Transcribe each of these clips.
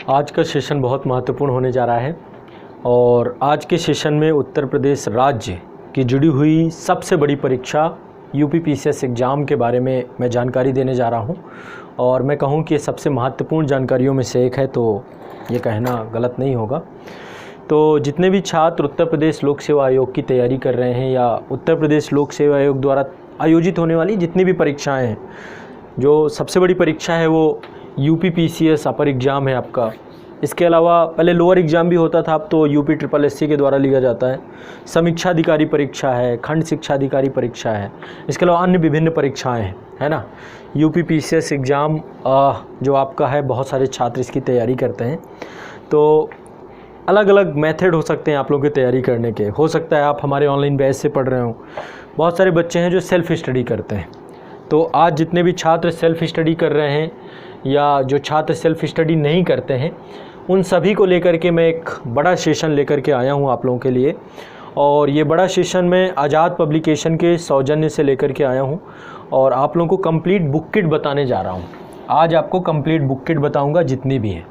आज का सेशन बहुत महत्वपूर्ण होने जा रहा है और आज के सेशन में उत्तर प्रदेश राज्य की जुड़ी हुई सबसे बड़ी परीक्षा यूपीपीसीएस एग्ज़ाम के बारे में मैं जानकारी देने जा रहा हूं और मैं कहूं कि ये सबसे महत्वपूर्ण जानकारियों में से एक है, तो ये कहना गलत नहीं होगा। तो जितने भी छात्र उत्तर प्रदेश लोक सेवा आयोग की तैयारी कर रहे हैं या उत्तर प्रदेश लोक सेवा आयोग द्वारा आयोजित होने वाली जितनी भी परीक्षाएँ हैं, जो सबसे बड़ी परीक्षा है वो यूपीपीसीएस अपर एग्ज़ाम है आपका। इसके अलावा पहले लोअर एग्ज़ाम भी होता था, अब तो यूपीएससी के द्वारा लिया जाता है। समीक्षा अधिकारी परीक्षा है, खंड शिक्षा अधिकारी परीक्षा है, इसके अलावा अन्य विभिन्न परीक्षाएं हैं, है ना। यूपीपीसीएस एग्ज़ाम जो आपका है, बहुत सारे छात्र इसकी तैयारी करते हैं। तो अलग अलग मेथड हो सकते हैं आप लोगों की तैयारी करने के। हो सकता है आप हमारे ऑनलाइन बैच से पढ़ रहे हो। बहुत सारे बच्चे हैं जो सेल्फ़ स्टडी करते हैं। तो आज जितने भी छात्र सेल्फ़ स्टडी कर रहे हैं या जो छात्र सेल्फ़ स्टडी नहीं करते हैं, उन सभी को लेकर के मैं एक बड़ा सेशन लेकर के आया हूं आप लोगों के लिए। और ये बड़ा सेशन मैं आज़ाद पब्लिकेशन के सौजन्य से लेकर के आया हूं और आप लोगों को कंप्लीट बुक किट बताने जा रहा हूं। आज आपको कंप्लीट बुक किट बताऊंगा, जितनी भी हैं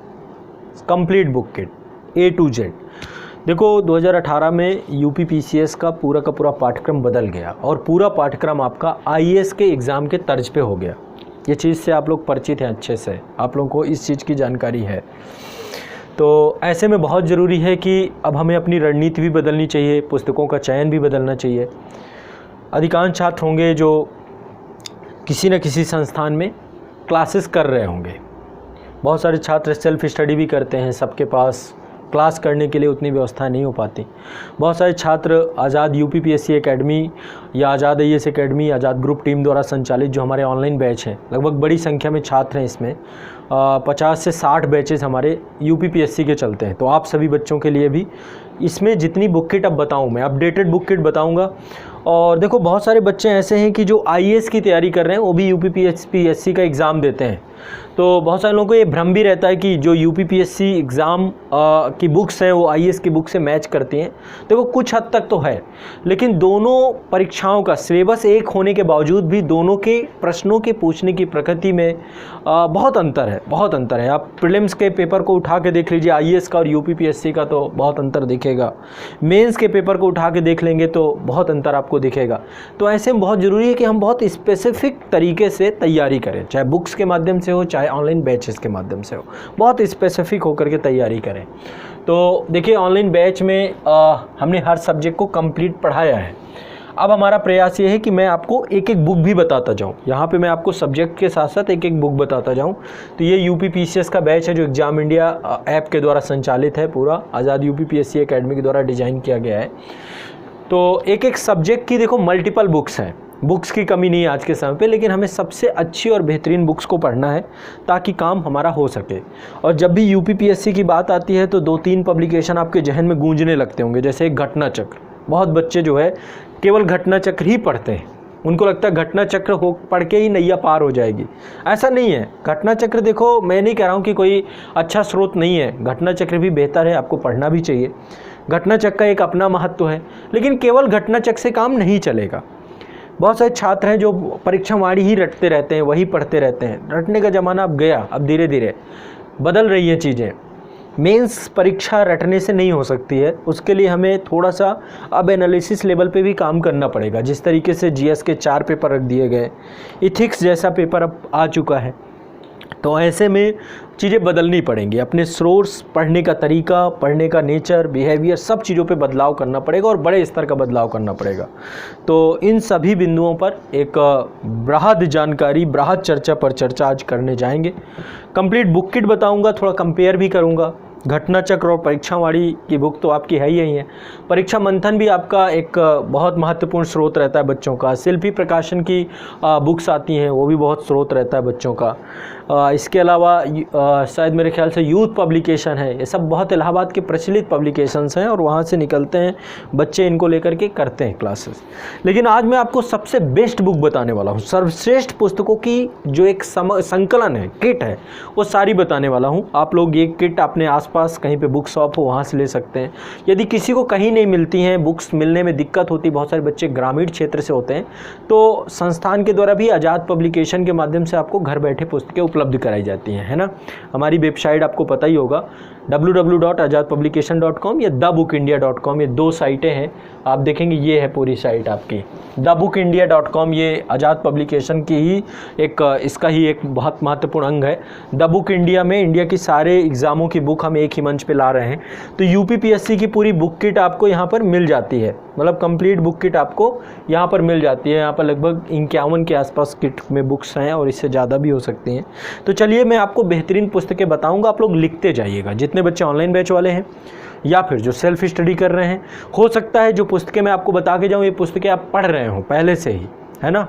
complete book kit A to Z। देखो 2018 में यूपीपीसीएस का पूरा पाठ्यक्रम बदल गया और पूरा पाठ्यक्रम आपका आईएएस के एग्ज़ाम के तर्ज पे हो गया। ये चीज़ से आप लोग परिचित हैं अच्छे से, आप लोगों को इस चीज़ की जानकारी है। तो ऐसे में बहुत ज़रूरी है कि अब हमें अपनी रणनीति भी बदलनी चाहिए, पुस्तकों का चयन भी बदलना चाहिए। अधिकांश छात्र होंगे जो किसी न किसी संस्थान में क्लासेस कर रहे होंगे। बहुत सारे छात्र सेल्फ़ स्टडी भी करते हैं, सबके पास क्लास करने के लिए उतनी व्यवस्था नहीं हो पाती। बहुत सारे छात्र आज़ाद यूपीपीएससी एकेडमी या आज़ाद आईएएस एकेडमी, आज़ाद ग्रुप टीम द्वारा संचालित जो हमारे ऑनलाइन बैच हैं, लगभग बड़ी संख्या में छात्र हैं इसमें। 50 से 60 बैचेस हमारे यूपीपीएससी के चलते हैं। तो आप सभी बच्चों के लिए भी इसमें जितनी बुक किट अब बताऊँ, मैं अपडेटेड बुक किट बताऊँगा। और देखो बहुत सारे बच्चे ऐसे हैं कि जो आईएएस की तैयारी कर रहे हैं, वो भी यूपीपीएससी का एग्ज़ाम देते हैं। तो बहुत सारे लोगों को ये भ्रम भी रहता है कि जो यूपीपीएससी एग्ज़ाम की बुक्स हैं वो आईएएस की बुक से मैच करती हैं। देखो कुछ हद तक तो है, लेकिन दोनों परीक्षाओं का सिलेबस एक होने के बावजूद भी दोनों के प्रश्नों के पूछने की प्रकृति में बहुत अंतर है। आप प्रीलिम्स के पेपर को उठा के देख लीजिए, आईएएस का और यूपीपीएससी का, तो बहुत अंतर दिखेगा। मेंस के पेपर को उठा के देख लेंगे तो बहुत अंतर आपको दिखेगा। तो ऐसे में बहुत ज़रूरी है कि हम बहुत स्पेसिफिक तरीके से तैयारी करें, चाहे बुक्स के माध्यम से हो, चाहे ऑनलाइन बैचेस के माध्यम से हो। बहुत स्पेसिफिक होकर के तैयारी करें। तो देखिए ऑनलाइन बैच में हमने हर सब्जेक्ट को कंप्लीट पढ़ाया है। अब हमारा प्रयास ये है कि मैं आपको एक एक बुक भी बताता जाऊं। यहाँ पे मैं आपको सब्जेक्ट के साथ साथ एक एक बुक बताता जाऊं। तो ये यूपीपीसीएस का बैच है जो एग्ज़ाम इंडिया ऐप के द्वारा संचालित है, पूरा आज़ाद यूपीपीएससी एकेडमी के द्वारा डिज़ाइन किया गया है। तो एक एक सब्जेक्ट की देखो मल्टीपल बुक्स हैं, बुक्स की कमी नहीं है आज के समय पे, लेकिन हमें सबसे अच्छी और बेहतरीन बुक्स को पढ़ना है ताकि काम हमारा हो सके। और जब भी यूपीपीएससी की बात आती है तो 2-3 पब्लिकेशन आपके जहन में गूंजने लगते होंगे, जैसे एक घटना चक्र। बहुत बच्चे जो है केवल घटना चक्र ही पढ़ते हैं, उनको लगता है घटना चक्र हो पढ़ के ही नैया पार हो जाएगी। ऐसा नहीं है। घटना चक्र देखो, मैं नहीं कह रहा हूँ कि कोई अच्छा स्रोत नहीं है, घटना चक्र भी बेहतर है, आपको पढ़ना भी चाहिए। घटना चक्र का एक अपना महत्व है, लेकिन केवल घटना चक्र से काम नहीं चलेगा। बहुत सारे छात्र हैं जो परीक्षावाणी ही रटते रहते हैं, वही पढ़ते रहते हैं। रटने का ज़माना अब गया, अब धीरे धीरे बदल रही है चीज़ें। मेंस परीक्षा रटने से नहीं हो सकती है, उसके लिए हमें थोड़ा सा अब एनालिसिस लेवल पे भी काम करना पड़ेगा। जिस तरीके से जीएस के 4 पेपर रख दिए गए, इथिक्स जैसा पेपर अब आ चुका है, तो ऐसे में चीज़ें बदलनी पड़ेंगी। अपने सोर्स, पढ़ने का तरीका, पढ़ने का नेचर, बिहेवियर, सब चीज़ों पे बदलाव करना पड़ेगा और बड़े स्तर का बदलाव करना पड़ेगा। तो इन सभी बिंदुओं पर एक बृहद जानकारी, बृहद चर्चा पर चर्चा आज करने जाएंगे। कंप्लीट बुक किट बताऊंगा, थोड़ा कंपेयर भी करूंगा। घटना चक्र और परीक्षावाणी की बुक तो आपकी है ही है। परीक्षा मंथन भी आपका एक बहुत महत्वपूर्ण स्रोत रहता है बच्चों का। शिल्पी प्रकाशन की बुक्स आती हैं, वो भी बहुत स्रोत रहता है बच्चों का। इसके अलावा शायद मेरे ख्याल से यूथ पब्लिकेशन है, ये सब बहुत इलाहाबाद के प्रचलित पब्लिकेशंस हैं और वहाँ से निकलते हैं बच्चे, इनको लेकर के करते हैं क्लासेस। लेकिन आज मैं आपको सबसे बेस्ट बुक बताने वाला हूँ। सर्वश्रेष्ठ पुस्तकों की जो एक संकलन है, किट है, वो सारी बताने वाला हूँ। आप लोग ये किट अपने आसपास आसपास कहीं पे बुक शॉप हो वहाँ से ले सकते हैं। यदि किसी को कहीं नहीं मिलती हैं, बुक्स मिलने में दिक्कत होती, बहुत सारे बच्चे ग्रामीण क्षेत्र से होते हैं, तो संस्थान के द्वारा भी आज़ाद पब्लिकेशन के माध्यम से आपको घर बैठे पुस्तकें उपलब्ध कराई जाती हैं, है ना। हमारी वेबसाइट आपको पता ही होगा www.azadpublication.com या thebookindia.com, ये 2 साइटें हैं। आप देखेंगे ये है पूरी साइट आपकी thebookindia.com, ये आज़ाद पब्लिकेशन की ही इसका ही एक बहुत महत्वपूर्ण अंग है। द बुक इंडिया में इंडिया की सारे एग्ज़ामों की बुक हम एक ही मंच पे ला रहे हैं। तो यूपीपीएससी की पूरी बुक किट आपको यहाँ पर मिल जाती है, मतलब कंप्लीट बुक किट आपको यहाँ पर मिल जाती है। यहाँ पर लगभग 51 के आसपास किट में बुक्स हैं और इससे ज़्यादा भी हो सकती हैं। तो चलिए मैं आपको बेहतरीन पुस्तकें बताऊँगा, आप लोग लिखते जाइएगा। जितने बच्चे ऑनलाइन बैच वाले हैं या फिर जो सेल्फ स्टडी कर रहे हैं, हो सकता है जो पुस्तकें मैं आपको बता के जाऊँ ये पुस्तकें आप पढ़ रहे हो पहले से ही, है ना।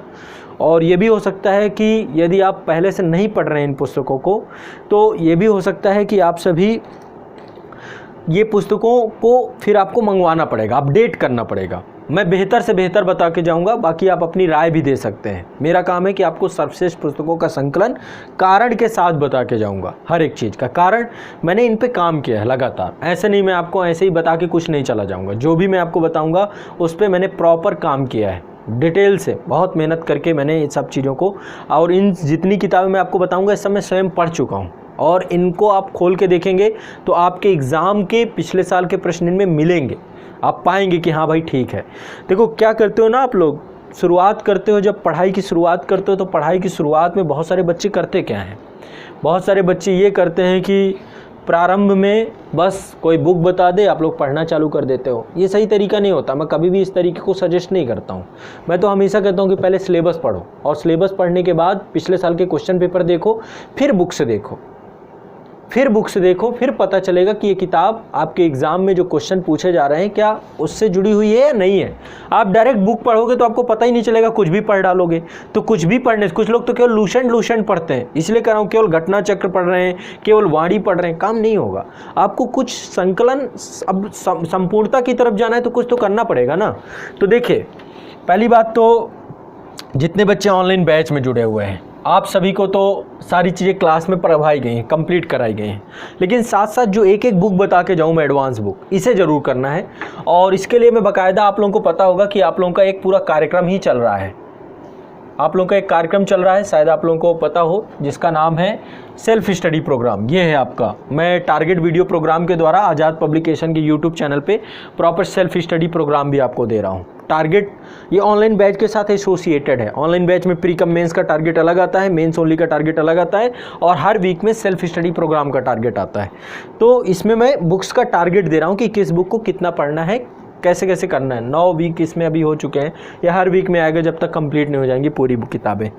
और ये भी हो सकता है कि यदि आप पहले से नहीं पढ़ रहे हैं इन पुस्तकों को, तो ये भी हो सकता है कि आप सभी ये पुस्तकों को फिर आपको मंगवाना पड़ेगा, अपडेट करना पड़ेगा। मैं बेहतर से बेहतर बता के जाऊंगा, बाकी आप अपनी राय भी दे सकते हैं। मेरा काम है कि आपको सर्वश्रेष्ठ पुस्तकों का संकलन कारण के साथ बता के जाऊंगा। हर एक चीज़ का कारण मैंने इन पे काम किया है लगातार, ऐसे नहीं मैं आपको ऐसे ही बता के कुछ नहीं चला जाऊंगा। जो भी मैं आपको बताऊंगा उस पर मैंने प्रॉपर काम किया है, डिटेल से बहुत मेहनत करके मैंने इन सब चीज़ों को, और इन जितनी किताबें मैं आपको बताऊंगा इस सब मैं स्वयं पढ़ चुका हूँ। और इनको आप खोल के देखेंगे तो आपके एग्ज़ाम के पिछले साल के प्रश्न इनमें मिलेंगे, आप पाएंगे कि हाँ भाई ठीक है। देखो क्या करते हो ना आप लोग, शुरुआत करते हो, जब पढ़ाई की शुरुआत करते हो तो पढ़ाई की शुरुआत में बहुत सारे बच्चे करते क्या हैं, बहुत सारे बच्चे ये करते हैं कि प्रारंभ में बस कोई बुक बता दे, आप लोग पढ़ना चालू कर देते हो। ये सही तरीका नहीं होता, मैं कभी भी इस तरीके को सजेस्ट नहीं करता हूँ। मैं तो हमेशा कहता हूँ कि पहले सिलेबस पढ़ो और सिलेबस पढ़ने के बाद पिछले साल के क्वेश्चन पेपर देखो, फिर बुक से देखो, फिर पता चलेगा कि ये किताब आपके एग्ज़ाम में जो क्वेश्चन पूछे जा रहे हैं क्या उससे जुड़ी हुई है या नहीं है। आप डायरेक्ट बुक पढ़ोगे तो आपको पता ही नहीं चलेगा, कुछ भी पढ़ डालोगे। तो कुछ भी पढ़ने, कुछ लोग तो केवल लूसेंट पढ़ते हैं, इसलिए कह रहा हूँ केवल घटना चक्र पढ़ रहे हैं, केवल वाणी पढ़ रहे हैं, काम नहीं होगा। आपको कुछ संकलन, अब संपूर्णता की तरफ जाना है तो कुछ तो करना पड़ेगा ना। तो देखिए, पहली बात तो जितने बच्चे ऑनलाइन बैच में जुड़े हुए हैं आप सभी को तो सारी चीज़ें क्लास में पढ़वाई गई हैं, कंप्लीट कराई गई हैं, लेकिन साथ साथ जो एक एक बुक बता के जाऊँ मैं एडवांस बुक, इसे ज़रूर करना है। और इसके लिए मैं बाकायदा, आप लोगों को पता होगा कि आप लोगों का एक पूरा कार्यक्रम ही चल रहा है, आप लोगों का एक कार्यक्रम चल रहा है, शायद आप लोगों को पता हो, जिसका नाम है सेल्फ स्टडी प्रोग्राम। ये है आपका, मैं टारगेट वीडियो प्रोग्राम के द्वारा आज़ाद पब्लिकेशन के यूट्यूब चैनल पे प्रॉपर सेल्फ स्टडी प्रोग्राम भी आपको दे रहा हूँ। टारगेट ये ऑनलाइन बैच के साथ एसोसिएटेड है। ऑनलाइन बैच में प्री कम मेंस का टारगेट अलग आता है, मेंस ओनली का टारगेट अलग आता है, और हर वीक में सेल्फ स्टडी प्रोग्राम का टारगेट आता है। तो इसमें मैं बुक्स का टारगेट दे रहा हूँ कि किस बुक को कितना पढ़ना है, कैसे कैसे करना है। 9 वीक इसमें अभी हो चुके हैं, या हर वीक में आएगा जब तक कंप्लीट नहीं हो जाएंगी पूरी किताबें।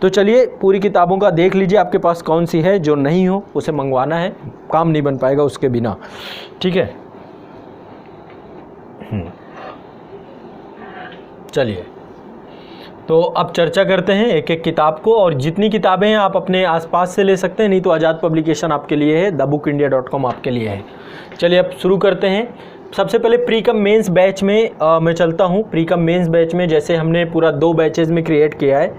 तो चलिए पूरी किताबों का देख लीजिए आपके पास कौन सी है, जो नहीं हो उसे मंगवाना है, काम नहीं बन पाएगा उसके बिना, ठीक है। चलिए तो अब चर्चा करते हैं एक एक किताब को, और जितनी किताबें हैं आप अपने आसपास से ले सकते हैं, नहीं तो आज़ाद पब्लिकेशन आपके लिए है, thebookindia.com आपके लिए है। चलिए अब शुरू करते हैं। सबसे पहले प्री कम मेंस बैच में मैं चलता हूँ। प्री कम मेंस बैच में जैसे हमने पूरा 2 बैचेज़ में क्रिएट किया है,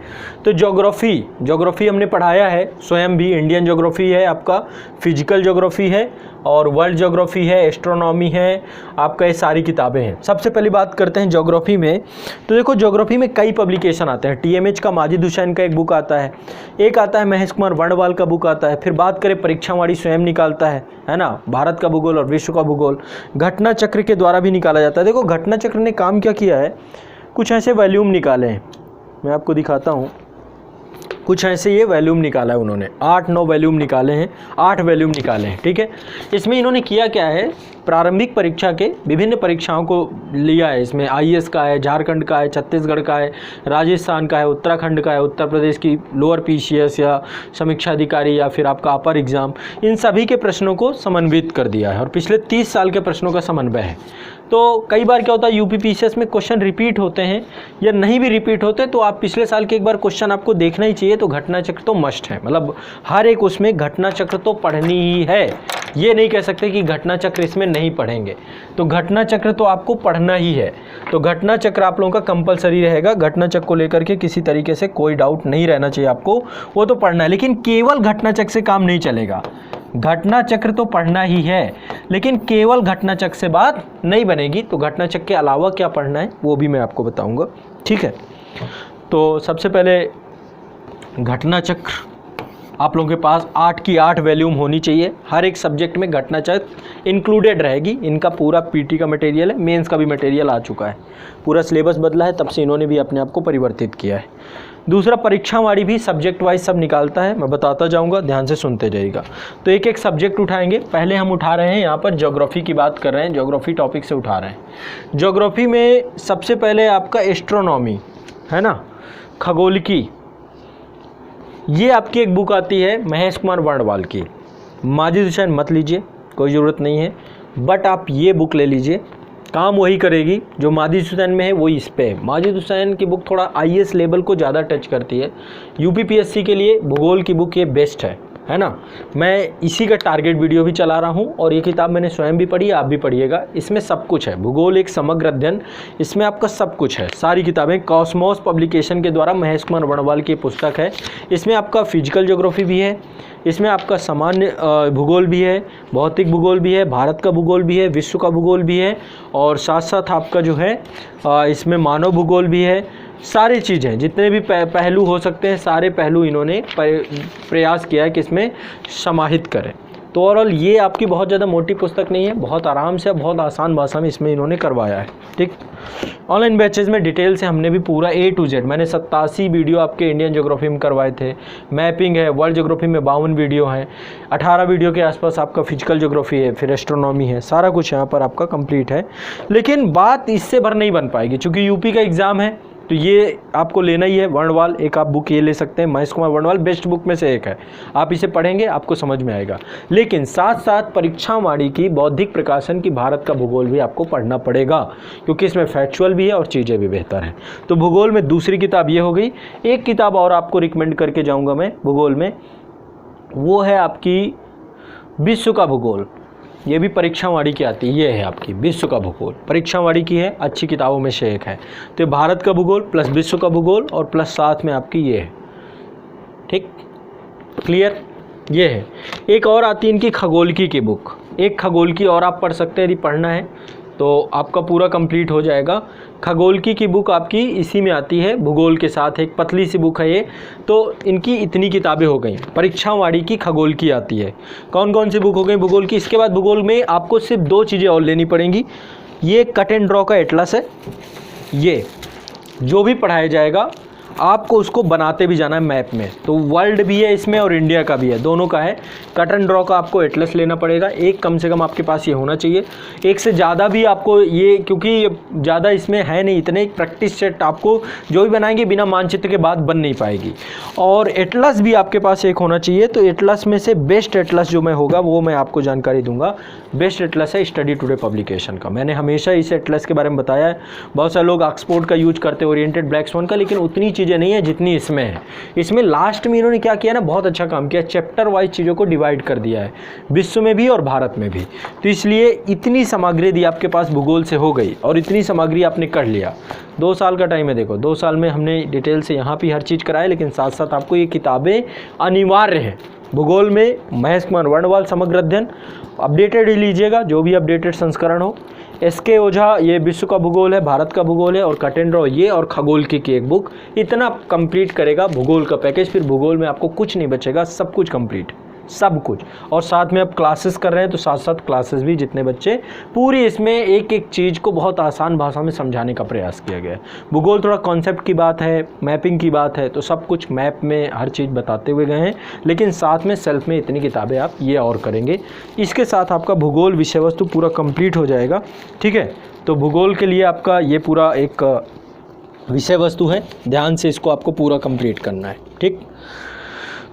तो ज्योग्राफ़ी हमने पढ़ाया है स्वयं भी। इंडियन ज्योग्राफ़ी है आपका, फिजिकल ज्योग्राफ़ी है, और वर्ल्ड ज्योग्राफ़ी है, एस्ट्रोनॉमी है, आपका ये सारी किताबें हैं। सबसे पहली बात करते हैं ज्योग्राफ़ी में। तो देखो ज्योग्राफ़ी में कई पब्लिकेशन आते हैं। TMH का माजिद हुसैन का एक बुक आता है, एक आता है महेश कुमार वर्णवाल का बुक आता है, फिर बात करें परीक्षावाड़ी स्वयं निकालता है ना, भारत का भूगोल और विश्व का भूगोल। घटना चक्र के द्वारा भी निकाला जाता है। देखो घटना चक्र ने काम क्या किया है, कुछ ऐसे वॉल्यूम निकाले हैं, मैं आपको दिखाता हूँ। कुछ ऐसे ये वॉल्यूम निकाला है उन्होंने, 8-9 वॉल्यूम निकाले हैं, 8 वॉल्यूम निकाले हैं, ठीक है। इसमें इन्होंने किया क्या है, प्रारंभिक परीक्षा के विभिन्न परीक्षाओं को लिया है। इसमें IAS का है, झारखंड का है, छत्तीसगढ़ का है, राजस्थान का है, उत्तराखंड का है, उत्तर प्रदेश की लोअर PCS या समीक्षा अधिकारी, या फिर आपका अपर एग्ज़ाम, इन सभी के प्रश्नों को समन्वित कर दिया है, और पिछले 30 साल के प्रश्नों का समन्वय है। तो कई बार क्या होता है UPPCS में क्वेश्चन रिपीट होते हैं, या नहीं भी रिपीट होते तो आप पिछले साल के एक बार क्वेश्चन आपको देखना ही चाहिए। तो घटना चक्र तो मस्ट है, मतलब हर एक उसमें घटना चक्र तो पढ़नी ही है। ये नहीं कह सकते कि घटना चक्र इसमें नहीं पढ़ेंगे, तो घटना चक्र तो आपको पढ़ना ही है। तो घटना चक्र आप लोगों का कंपलसरी रहेगा। घटना चक्र को लेकर के किसी तरीके से कोई डाउट नहीं रहना चाहिए आपको, वो तो पढ़ना है। लेकिन केवल घटना चक्र से काम नहीं चलेगा। घटना चक्र तो पढ़ना ही है, लेकिन केवल घटना चक्र से बात नहीं बनेगी, तो घटना चक्र के अलावा क्या पढ़ना है वो भी मैं आपको बताऊंगा, ठीक है। तो सबसे पहले घटना चक्र आप लोगों के पास 8 की 8 वॉल्यूम होनी चाहिए, हर एक सब्जेक्ट में घटना चक्र इंक्लूडेड रहेगी। इनका पूरा पीटी का मटेरियल है, मेंस का भी मटेरियल आ चुका है, पूरा सिलेबस बदला है, तब से इन्होंने भी अपने आप को परिवर्तित किया है। दूसरा, परीक्षावाड़ी भी सब्जेक्ट वाइज सब निकालता है, मैं बताता जाऊंगा, ध्यान से सुनते जाइएगा। तो एक एक सब्जेक्ट उठाएंगे। पहले हम उठा रहे हैं यहाँ पर ज्योग्राफी की बात कर रहे हैं, ज्योग्राफी टॉपिक से उठा रहे हैं। ज्योग्राफी में सबसे पहले आपका एस्ट्रोनॉमी है ना, खगोलिकी, ये आपकी एक बुक आती है महेश कुमार वर्णवाल की। माजिद हुसैन मत लीजिए, कोई ज़रूरत नहीं है, बट आप ये बुक ले लीजिए, काम वही करेगी जो माजिद हुसैन में है, वही इस पे है। माजिद हुसैन की बुक थोड़ा आईएएस लेवल को ज़्यादा टच करती है। यूपीपीएससी के लिए भूगोल की बुक ये बेस्ट है ना। मैं इसी का टारगेट वीडियो भी चला रहा हूँ, और ये किताब मैंने स्वयं भी पढ़ी, आप भी पढ़िएगा। इसमें सब कुछ है, भूगोल एक समग्र अध्ययन, इसमें आपका सब कुछ है, सारी किताबें। कॉस्मोस पब्लिकेशन के द्वारा महेश कुमार वर्णवाल की पुस्तक है। इसमें आपका फिजिकल ज्योग्राफी भी है, इसमें आपका सामान्य भूगोल भी है, भौतिक भूगोल भी है, भारत का भूगोल भी है, विश्व का भूगोल भी है, और साथ साथ आपका जो है इसमें मानव भूगोल भी है। सारी चीज़ें, जितने भी पहलू हो सकते हैं, सारे पहलू इन्होंने प्रयास किया है कि इसमें समाहित करें। तो ओवरऑल ये आपकी बहुत ज़्यादा मोटी पुस्तक नहीं है, बहुत आराम से, बहुत आसान भाषा में इसमें इन्होंने करवाया है, ठीक। ऑनलाइन बैचेज में डिटेल से हमने भी पूरा A to Z, मैंने 87 वीडियो आपके इंडियन ज्योग्राफी में करवाए थे। मैपिंग है, वर्ल्ड ज्योग्राफी में 52 वीडियो हैं, 18 वीडियो के आसपास आपका फिजिकल ज्योग्राफी है, फिर एस्ट्रोनॉमी है, सारा कुछ यहाँ पर आपका कंप्लीट है। लेकिन बात इससे भर नहीं बन पाएगी, चूँकि यूपी का एग्ज़ाम है, तो ये आपको लेना ही है। वर्णवाल एक आप बुक ये ले सकते हैं, महेश कुमार वर्णवाल बेस्ट बुक में से एक है, आप इसे पढ़ेंगे आपको समझ में आएगा। लेकिन साथ साथ परीक्षावाड़ी की बौद्धिक प्रकाशन की भारत का भूगोल भी आपको पढ़ना पड़ेगा, क्योंकि इसमें फैक्चुअल भी है और चीज़ें भी बेहतर हैं। तो भूगोल में दूसरी किताब ये हो गई। एक किताब और आपको रिकमेंड करके जाऊँगा मैं भूगोल में, वो है आपकी विश्व का भूगोल। ये भी परीक्षावाड़ी की आती है, ये है आपकी विश्व का भूगोल, परीक्षावाड़ी की है, अच्छी किताबों में से एक है। तो भारत का भूगोल प्लस विश्व का भूगोल और प्लस साथ में आपकी ये है, ठीक, क्लियर। ये है। एक और आती है इनकी खगोलिकी की बुक, एक खगोलिकी और आप पढ़ सकते हैं, यदि पढ़ना है तो आपका पूरा कंप्लीट हो जाएगा। खगोलिकी की बुक आपकी इसी में आती है, भूगोल के साथ एक पतली सी बुक है ये। तो इनकी इतनी किताबें हो गई। परीक्षावाड़ी की खगोलिकी आती है। कौन कौन सी बुक हो गई भूगोल की? इसके बाद भूगोल में आपको सिर्फ 2 चीज़ें और लेनी पड़ेंगी। ये कट एंड ड्रॉ का एटलस है, ये जो भी पढ़ाया जाएगा आपको उसको बनाते भी जाना है मैप में। तो वर्ल्ड भी है इसमें और इंडिया का भी है, दोनों का है। कट एंड ड्रॉ का आपको एटलस लेना पड़ेगा, एक कम से कम आपके पास ये होना चाहिए। एक से ज़्यादा भी आपको ये, क्योंकि ज़्यादा इसमें है नहीं इतने, प्रैक्टिस सेट आपको जो भी बनाएंगे बिना मानचित्र के बाद बन नहीं पाएगी। और एटलस भी आपके पास एक होना चाहिए। तो एटलस में से बेस्ट एटलस जो मैं होगा वो मैं आपको जानकारी दूंगा। बेस्ट एटलस है स्टडी टुडे पब्लिकेशन का। मैंने हमेशा इस एटलस के बारे में बताया है। बहुत सारे लोग ऑक्सफोर्ड का यूज करते हैं, ओरिएंटेड ब्लैक स्वन का, लेकिन उतनी चीज़ें नहीं है जितनी इसमें है। इसमें लास्ट में इन्होंने क्या किया ना, बहुत अच्छा काम किया, चैप्टर वाइज चीज़ों को डिवाइड कर दिया है, विश्व में भी और भारत में भी। तो इसलिए इतनी सामग्री यदि आपके पास भूगोल से हो गई और इतनी सामग्री आपने कर लिया, 2 साल का टाइम है, देखो 2 साल में हमने डिटेल से यहाँ भी हर चीज़ कराया, लेकिन साथ साथ आपको ये किताबें अनिवार्य हैं। भूगोल में महेश कुमार वर्णवाल समग्र अध्ययन अपडेटेड ही लीजिएगा, जो भी अपडेटेड संस्करण हो। SK ओझा ये विश्व का भूगोल है, भारत का भूगोल है, और कट एंड ड्रॉ ये, और खगोलिकी की एक बुक। इतना कंप्लीट करेगा भूगोल का पैकेज, फिर भूगोल में आपको कुछ नहीं बचेगा, सब कुछ कंप्लीट, सब कुछ। और साथ में आप क्लासेस कर रहे हैं तो साथ साथ क्लासेस भी, जितने बच्चे, पूरी इसमें एक एक चीज़ को बहुत आसान भाषा में समझाने का प्रयास किया गया है। भूगोल थोड़ा कॉन्सेप्ट की बात है, मैपिंग की बात है, तो सब कुछ मैप में हर चीज़ बताते हुए गए हैं। लेकिन साथ में सेल्फ में इतनी किताबें आप ये और करेंगे, इसके साथ आपका भूगोल विषय वस्तु पूरा कंप्लीट हो जाएगा, ठीक है। तो भूगोल के लिए आपका ये पूरा एक विषय वस्तु है, ध्यान से इसको आपको पूरा कंप्लीट करना है, ठीक।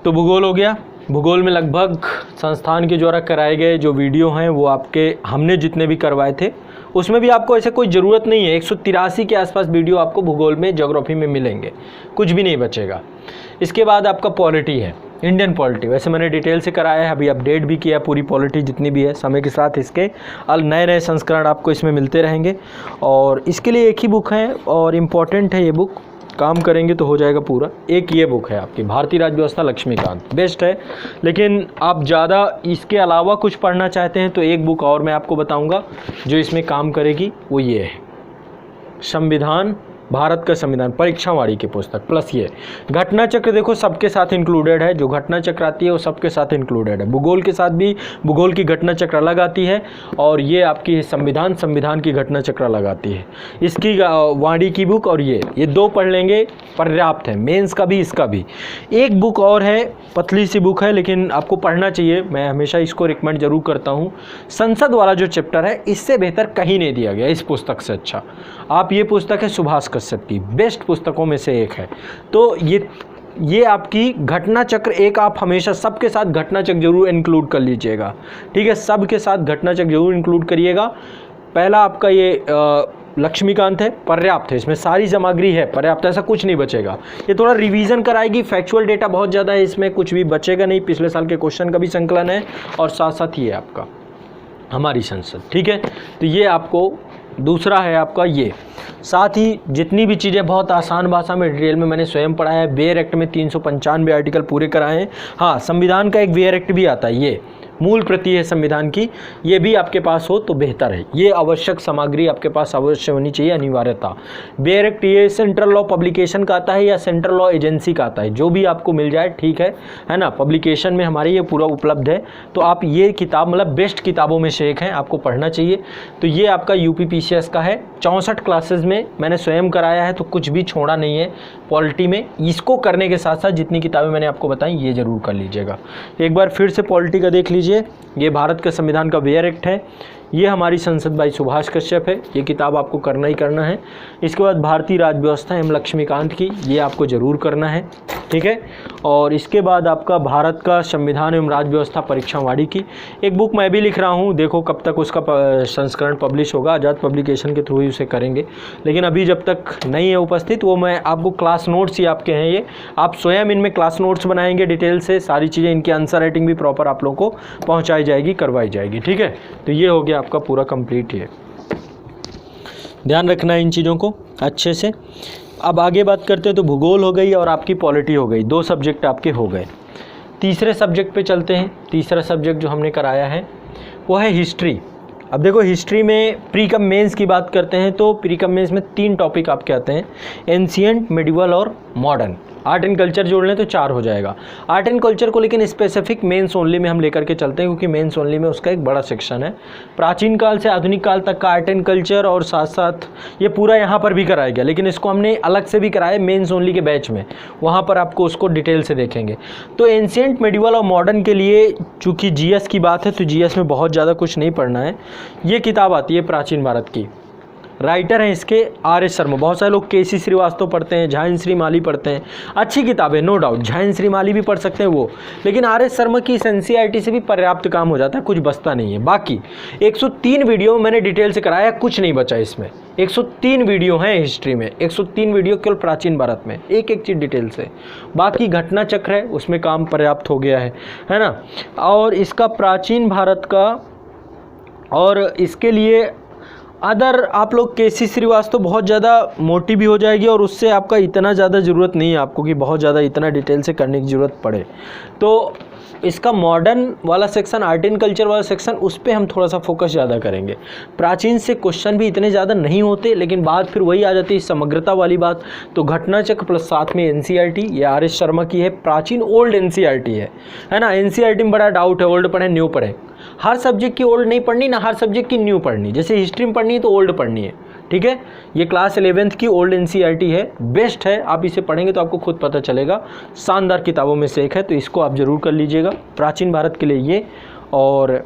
तो भूगोल हो गया। भूगोल में लगभग संस्थान के द्वारा कराए गए जो वीडियो हैं वो आपके, हमने जितने भी करवाए थे उसमें भी आपको ऐसे कोई ज़रूरत नहीं है। 183 के आसपास वीडियो आपको भूगोल में, ज्योग्राफी में मिलेंगे, कुछ भी नहीं बचेगा। इसके बाद आपका पॉलिटी है, इंडियन पॉलिटी। वैसे मैंने डिटेल से कराया है, अभी अपडेट भी किया पूरी पॉलिटी जितनी भी है। समय के साथ इसके नए नए संस्करण आपको इसमें मिलते रहेंगे। और इसके लिए एक ही बुक है और इम्पॉर्टेंट है ये बुक, काम करेंगे तो हो जाएगा पूरा। एक ये बुक है आपकी भारतीय राज्य व्यवस्था लक्ष्मीकांत, बेस्ट है। लेकिन आप ज़्यादा इसके अलावा कुछ पढ़ना चाहते हैं तो एक बुक और मैं आपको बताऊंगा जो इसमें काम करेगी, वो ये है संविधान, भारत का संविधान, परीक्षावाड़ी की पुस्तक। प्लस ये घटना चक्र देखो सबके साथ इंक्लूडेड है, जो घटना चक्र आती है वो सबके साथ इंक्लूडेड है। भूगोल के साथ भी भूगोल की घटना चक्र अलग आती है और ये आपकी संविधान, संविधान की घटना चक्र अलग आती है। इसकी वाणी की बुक और ये दो पढ़ लेंगे पर्याप्त है, मेंस का भी इसका भी। एक बुक और है, पतली सी बुक है लेकिन आपको पढ़ना चाहिए, मैं हमेशा इसको रिकमेंड जरूर करता हूँ। संसद वाला जो चैप्टर है इससे बेहतर कहीं नहीं दिया गया इस पुस्तक से अच्छा। आप ये पुस्तक है सुभाष कश्यप की, बेस्ट पुस्तकों में से एक है। तो ये आपकी घटना चक्र एक आप हमेशा सबके साथ घटना चक्र जरूर इंक्लूड कर लीजिएगा, ठीक है, सबके साथ घटना चक्र जरूर इंक्लूड करिएगा। पहला आपका ये लक्ष्मीकांत है, पर्याप्त है, इसमें सारी सामग्री है, पर्याप्त, ऐसा कुछ नहीं बचेगा। ये थोड़ा रिवीजन कराएगी, फैक्चुअल डेटा बहुत ज़्यादा है इसमें, कुछ भी बचेगा नहीं, पिछले साल के क्वेश्चन का भी संकलन है और साथ साथ ये आपका हमारी संसद, ठीक है। तो ये आपको दूसरा है आपका ये। साथ ही जितनी भी चीज़ें बहुत आसान भाषा में डिटेल में मैंने स्वयं पढ़ा है। बेयर एक्ट में 395 आर्टिकल पूरे कराए हैं। हाँ, संविधान का एक बेयर एक्ट भी आता है, ये मूल प्रति है संविधान की, ये भी आपके पास हो तो बेहतर है। ये आवश्यक सामग्री आपके पास अवश्य होनी चाहिए, अनिवार्यता। बेयर एक्ट ये सेंट्रल लॉ पब्लिकेशन का आता है या सेंट्रल लॉ एजेंसी का आता है, जो भी आपको मिल जाए ठीक है ना। पब्लिकेशन में हमारे ये पूरा उपलब्ध है, तो आप ये किताब मतलब बेस्ट किताबों में से एक है, आपको पढ़ना चाहिए। तो ये आपका UPPCS का है, 64 क्लासेज में मैंने स्वयं कराया है, तो कुछ भी छोड़ा नहीं है पॉलिटी में। इसको करने के साथ साथ जितनी किताबें मैंने आपको बताई ये जरूर कर लीजिएगा। एक बार फिर से पॉलिटी का देख लीजिए, ये भारत के संविधान का बेयर एक्ट है, ये हमारी संसद भाई सुभाष कश्यप है, ये किताब आपको करना ही करना है। इसके बाद भारतीय राज्य व्यवस्था एम लक्ष्मीकांत की, ये आपको जरूर करना है, ठीक है। और इसके बाद आपका भारत का संविधान एवं राज्य व्यवस्था परीक्षावाड़ी की एक बुक मैं भी लिख रहा हूँ, देखो कब तक उसका संस्करण पब्लिश होगा, आज़ाद पब्लिकेशन के थ्रू ही उसे करेंगे। लेकिन अभी जब तक नहीं है उपस्थित, वो मैं आपको क्लास नोट्स ही आपके हैं, ये आप स्वयं इनमें क्लास नोट्स बनाएंगे डिटेल से, सारी चीज़ें, इनकी आंसर राइटिंग भी प्रॉपर आप लोगों को पहुँचाई जाएगी, करवाई जाएगी, ठीक है। तो ये हो गया आपका पूरा कंप्लीट। ये ध्यान रखना है इन चीज़ों को अच्छे से। अब आगे बात करते हैं तो भूगोल हो गई और आपकी पॉलिटी हो गई, 2 सब्जेक्ट आपके हो गए। तीसरे सब्जेक्ट पे चलते हैं। तीसरा सब्जेक्ट जो हमने कराया है वो है हिस्ट्री। अब देखो हिस्ट्री में प्री कम मेंस की बात करते हैं तो प्री कम मेंस में 3 टॉपिक आपके आते हैं, एंशिएंट, मिडिवल और मॉडर्न। आर्ट एंड कल्चर जोड़ लें तो 4 हो जाएगा। आर्ट एंड कल्चर को लेकिन स्पेसिफिक मेंस ओनली में हम लेकर के चलते हैं, क्योंकि मेंस ओनली में उसका एक बड़ा सेक्शन है। प्राचीन काल से आधुनिक काल तक का आर्ट एंड कल्चर, और साथ साथ ये पूरा यहाँ पर भी कराया गया, लेकिन इसको हमने अलग से भी कराया मेंस ओनली के बैच में, वहाँ पर आपको उसको डिटेल से देखेंगे। तो एंशिएंट, मिडिवल और मॉडर्न के लिए चूँकि GS की बात है तो GS में बहुत ज़्यादा कुछ नहीं पढ़ना है। ये किताब आती है प्राचीन भारत की, राइटर हैं इसके RS शर्मा। बहुत सारे लोग KC श्रीवास्तव पढ़ते हैं, झायन श्रीमाली पढ़ते हैं, अच्छी किताब है नो डाउट, झायन श्रीमाली भी पढ़ सकते हैं वो, लेकिन RS शर्मा की NCERT से भी पर्याप्त काम हो जाता है, कुछ बचता नहीं है। बाकी 103 वीडियो मैंने डिटेल से कराया, कुछ नहीं बचा इसमें। 103 वीडियो हैं हिस्ट्री में, 103 वीडियो केवल प्राचीन भारत में, एक एक चीज़ डिटेल से। बाकी घटना चक्र है उसमें काम पर्याप्त हो गया है ना। और इसका प्राचीन भारत का, और इसके लिए अदर आप लोग KC श्रीवास्तव बहुत ज़्यादा मोटी भी हो जाएगी और उससे आपका इतना ज़्यादा ज़रूरत नहीं है आपको कि बहुत ज़्यादा इतना डिटेल से करने की ज़रूरत पड़े। तो इसका मॉडर्न वाला सेक्शन, आर्ट एंड कल्चर वाला सेक्शन, उस पर हम थोड़ा सा फोकस ज़्यादा करेंगे। प्राचीन से क्वेश्चन भी इतने ज़्यादा नहीं होते, लेकिन बात फिर वही आ जाती है समग्रता वाली बात। तो घटना चक्र प्लस साथ में NCERT, ये RS शर्मा की है, प्राचीन ओल्ड NCERT है ना। NCERT में बड़ा डाउट है, ओल्ड पढ़े न्यू पढ़े। हर सब्जेक्ट की ओल्ड नहीं पढ़नी ना, हर सब्जेक्ट की न्यू पढ़नी। जैसे हिस्ट्री में पढ़नी है तो ओल्ड पढ़नी है, ठीक है। ये क्लास 11th की ओल्ड NCERT है, बेस्ट है। आप इसे पढ़ेंगे तो आपको खुद पता चलेगा, शानदार किताबों में से एक है, तो इसको आप ज़रूर कर लीजिएगा प्राचीन भारत के लिए ये। और